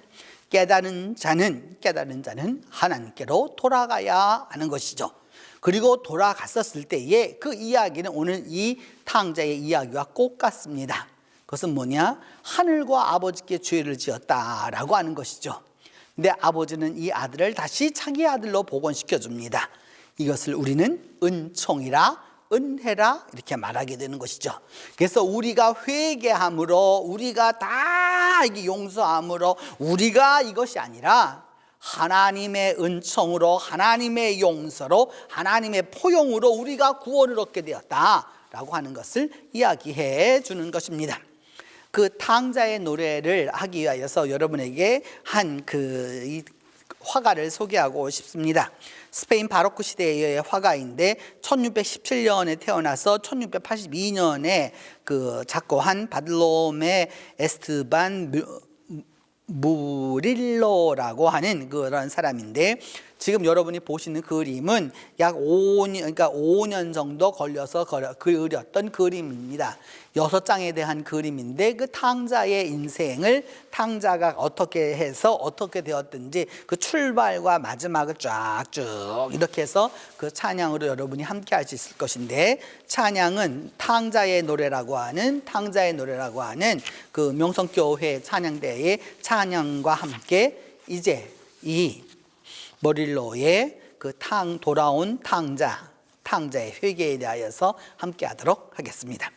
S3: 깨달은 자는 하나님께로 돌아가야 하는 것이죠. 그리고 돌아갔었을 때에 그 이야기는 오늘 이 탕자의 이야기와 꼭 같습니다. 그것은 뭐냐? 하늘과 아버지께 죄를 지었다라고 하는 것이죠. 근데 아버지는 이 아들을 다시 자기 아들로 복원시켜 줍니다. 이것을 우리는 은총이라 은혜라 이렇게 말하게 되는 것이죠. 그래서 우리가 회개함으로, 우리가 다 이게 용서함으로, 우리가 이것이 아니라 하나님의 은총으로, 하나님의 용서로, 하나님의 포용으로 우리가 구원을 얻게 되었다라고 하는 것을 이야기해 주는 것입니다. 그 탕자의 노래를 하기 위하여서 여러분에게 한 그 화가를 소개하고 싶습니다. 스페인 바로크 시대의 화가인데 1617년에 태어나서 1682년에 그 작곡한 바들로메 에스트반 무릴로라고 하는 그런 사람인데, 지금 여러분이 보시는 그림은 약 5년, 그러니까 5년 정도 걸려서 그렸던 그림입니다. 6장에 대한 그림인데, 그 탕자의 인생을, 탕자가 어떻게 해서 어떻게 되었든지 그 출발과 마지막을 쫙쭉 이렇게 해서 그 찬양으로 여러분이 함께 할 수 있을 것인데, 찬양은 탕자의 노래라고 하는 그 명성교회 찬양대의 찬양과 함께 이제 이 머릴로의 그 돌아온 탕자의 회개에 대하여서 함께 하도록 하겠습니다.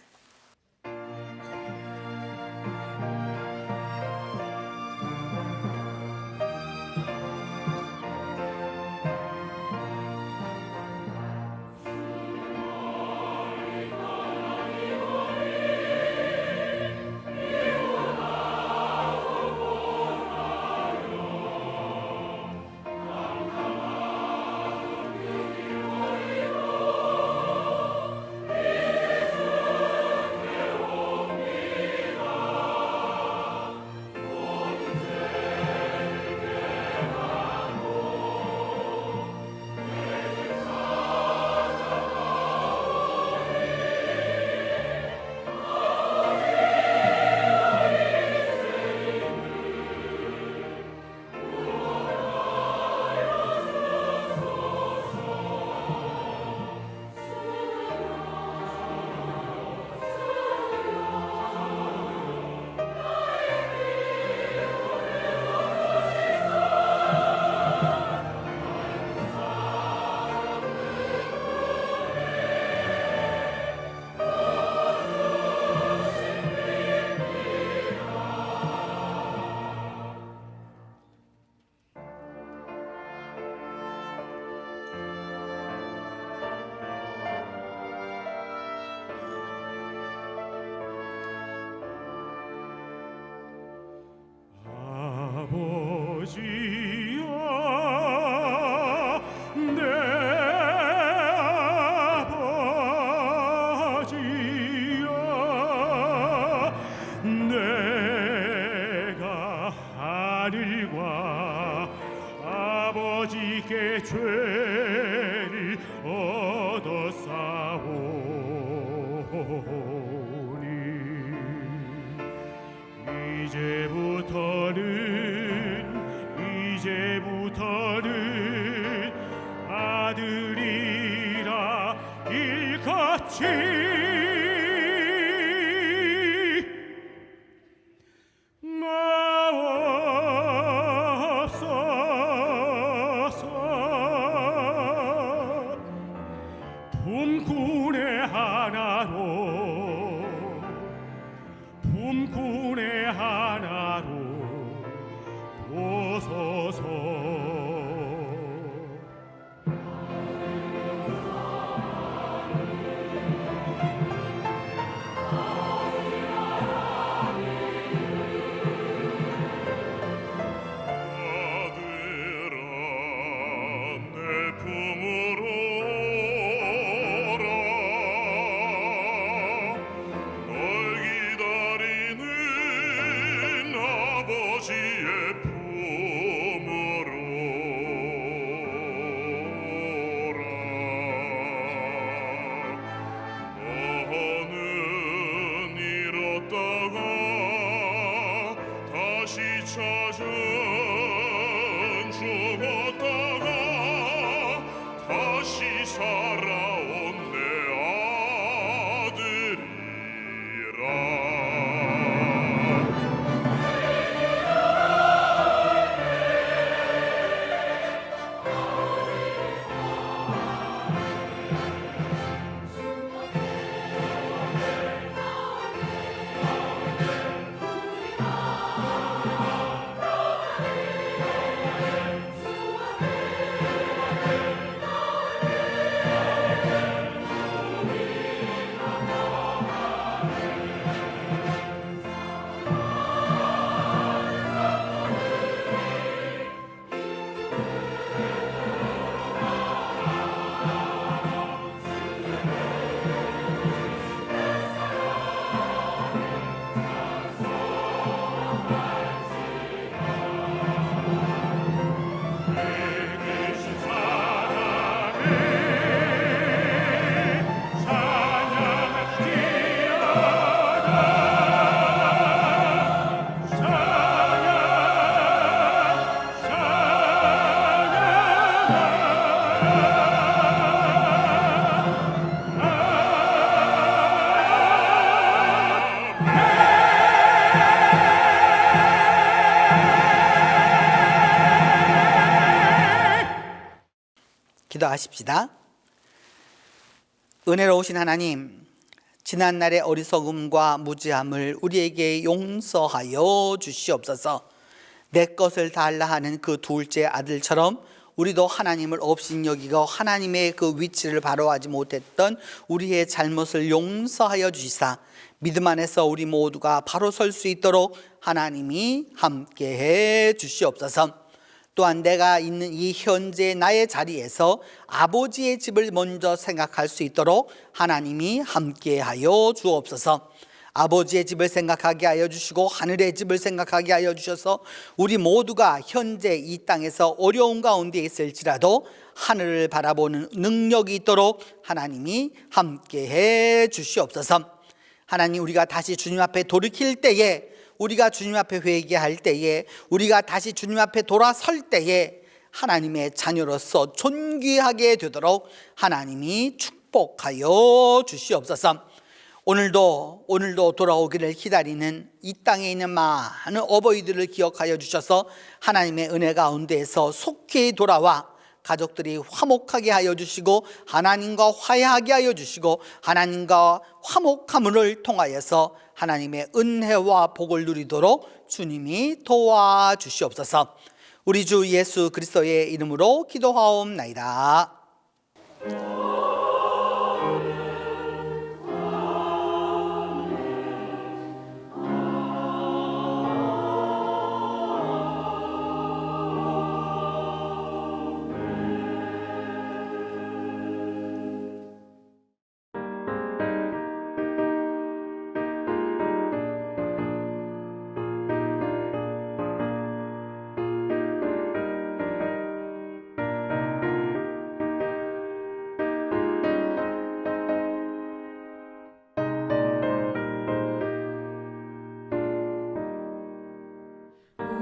S4: 아버지께 죄를 얻었사오니 이제부터는 아들이라 일컫지 품꾼의 하나로 보소서. 찾은 죽었다가 다시 살아온 내 아들이라.
S3: 기도하십시다. 은혜로우신 하나님, 지난날의 어리석음과 무지함을 우리에게 용서하여 주시옵소서. 내 것을 달라 하는 그 둘째 아들처럼 우리도 하나님을 업신여기고 하나님의 그 위치를 바로하지 못했던 우리의 잘못을 용서하여 주시사 믿음 안에서 우리 모두가 바로 설 수 있도록 하나님이 함께해 주시옵소서. 또한 내가 있는 이 현재 나의 자리에서 아버지의 집을 먼저 생각할 수 있도록 하나님이 함께하여 주옵소서. 아버지의 집을 생각하게 하여 주시고 하늘의 집을 생각하게 하여 주셔서 우리 모두가 현재 이 땅에서 어려운 가운데 있을지라도 하늘을 바라보는 능력이 있도록 하나님이 함께해 주시옵소서. 하나님, 우리가 다시 주님 앞에 돌이킬 때에, 우리가 주님 앞에 회개할 때에, 우리가 다시 주님 앞에 돌아설 때에 하나님의 자녀로서 존귀하게 되도록 하나님이 축복하여 주시옵소서. 오늘도 돌아오기를 기다리는 이 땅에 있는 많은 어버이들을 기억하여 주셔서 하나님의 은혜 가운데에서 속히 돌아와 가족들이 화목하게 하여 주시고 하나님과 화해하게 하여 주시고 하나님과 화목함을 통하여서 하나님의 은혜와 복을 누리도록 주님이 도와주시옵소서. 우리 주 예수 그리스도의 이름으로 기도하옵나이다.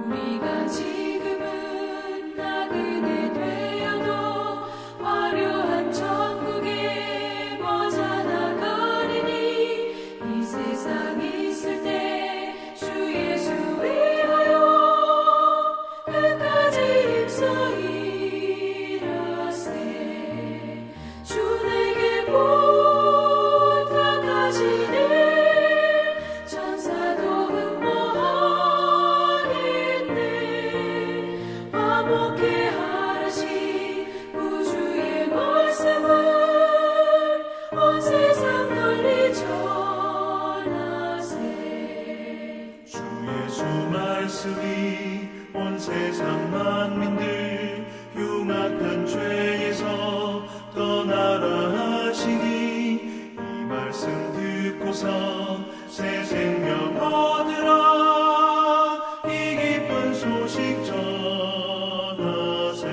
S5: 우리가 지금은 나그네 되어도 화려한 천국에 머자나가리니 이 세상 있을 때 주 예수 위하여 끝까지 힘써 일하세. 주 내게 부탁하시네 천사도 화목해 하라시 구주의 말씀을 온 세상 널리 전하세.
S4: 주 예수 말씀이 온 세상 만민들 흉악한 죄에서 떠나라 하시니 이 말씀 듣고서 새 생명 얻으라 이 기쁜 소식 전하세.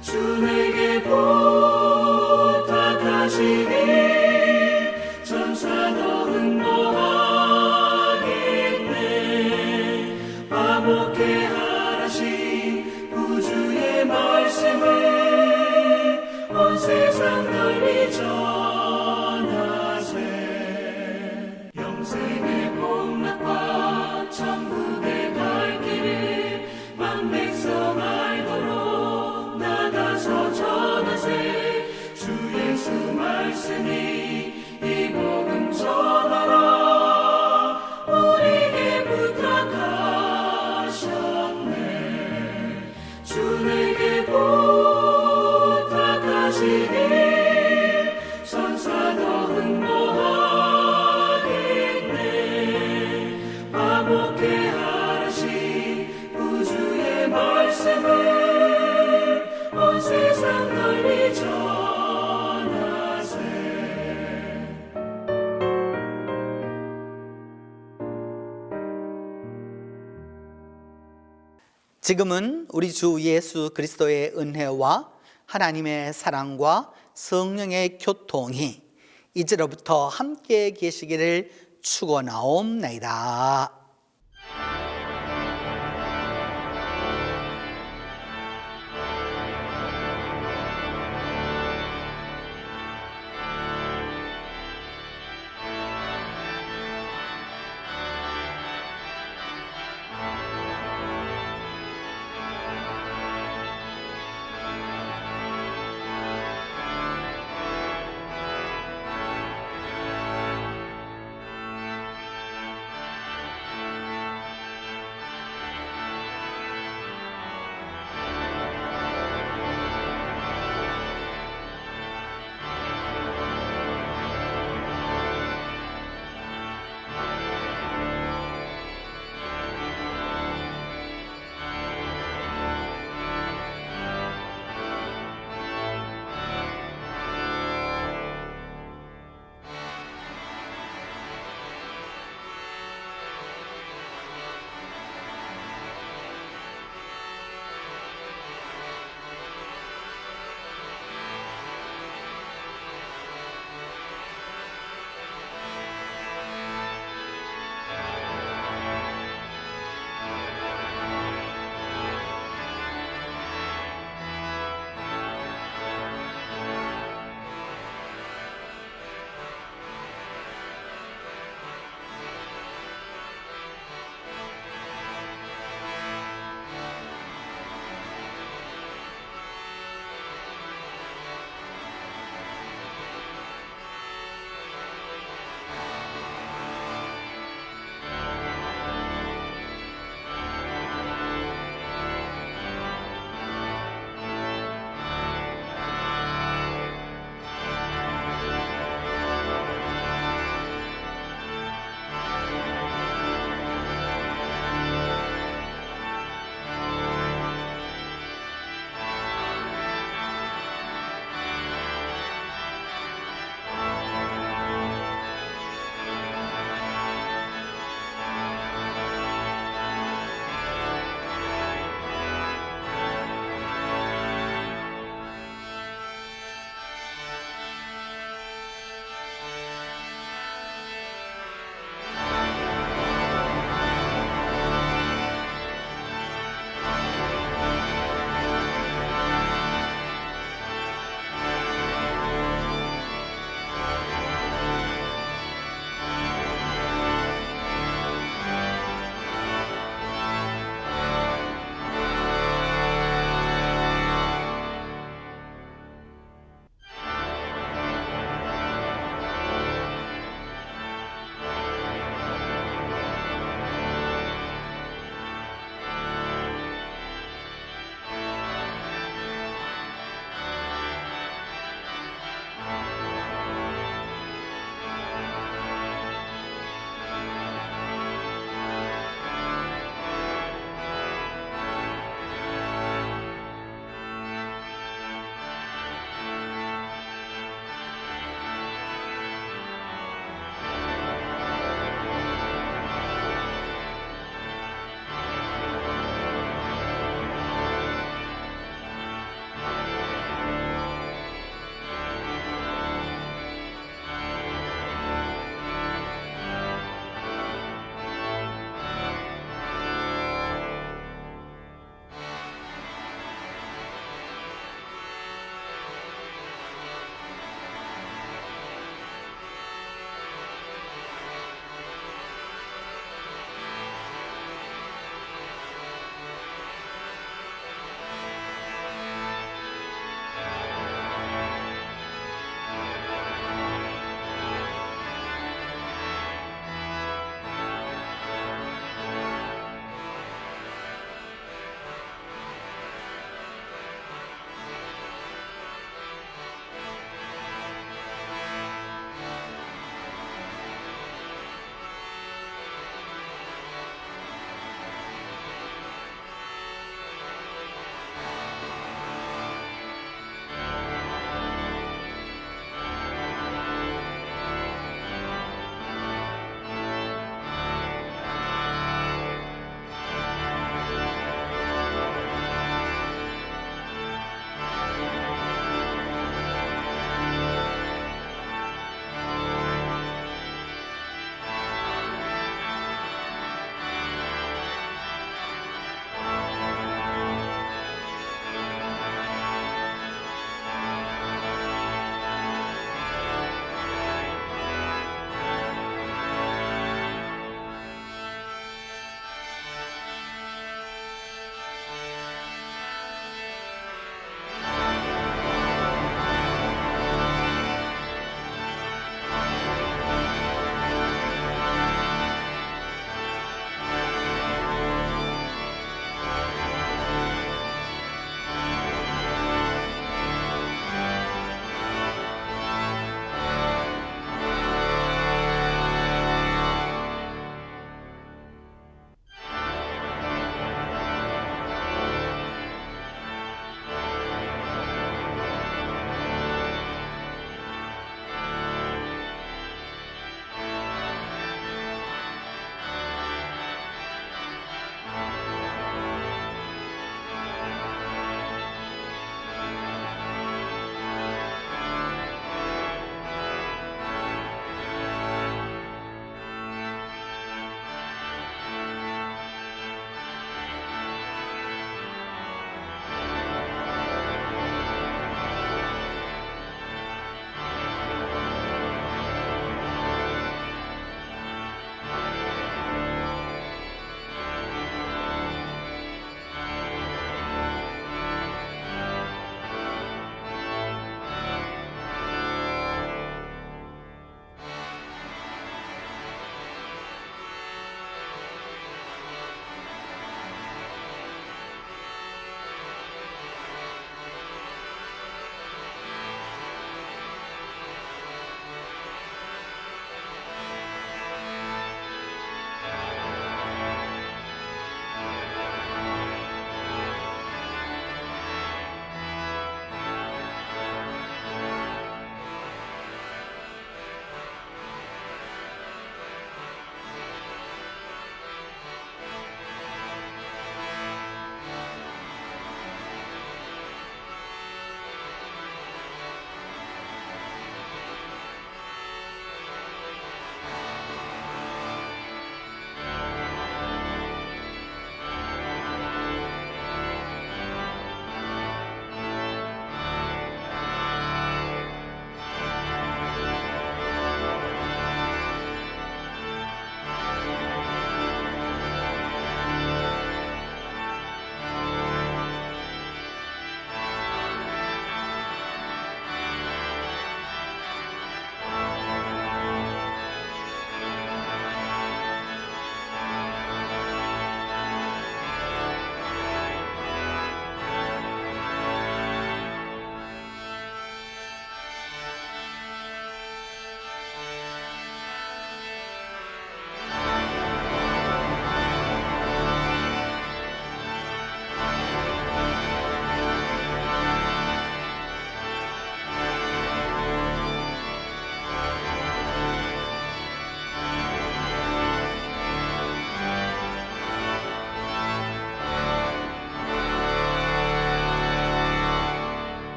S5: 주 내게 부탁하시니 천사도 응모하겠네. 화목해 하라시 구주의 말씀을 온 세상 널리 전하세. 영생의 복락과 천국의 갈 길을 만 백성 알도록 나가서 전하세. 주 예수 말씀이 이 복음 전하라 우리에게 부탁하셨네. 주 내게 부탁하시니 천사도 응모하겠네. 화목해 하라시 구주의 말씀을 온 세상 널리 전하세.
S3: 지금은 우리 주 예수 그리스도의 은혜와 하나님의 사랑과 성령의 교통이 이제로부터 함께 계시기를 축원하옵나이다.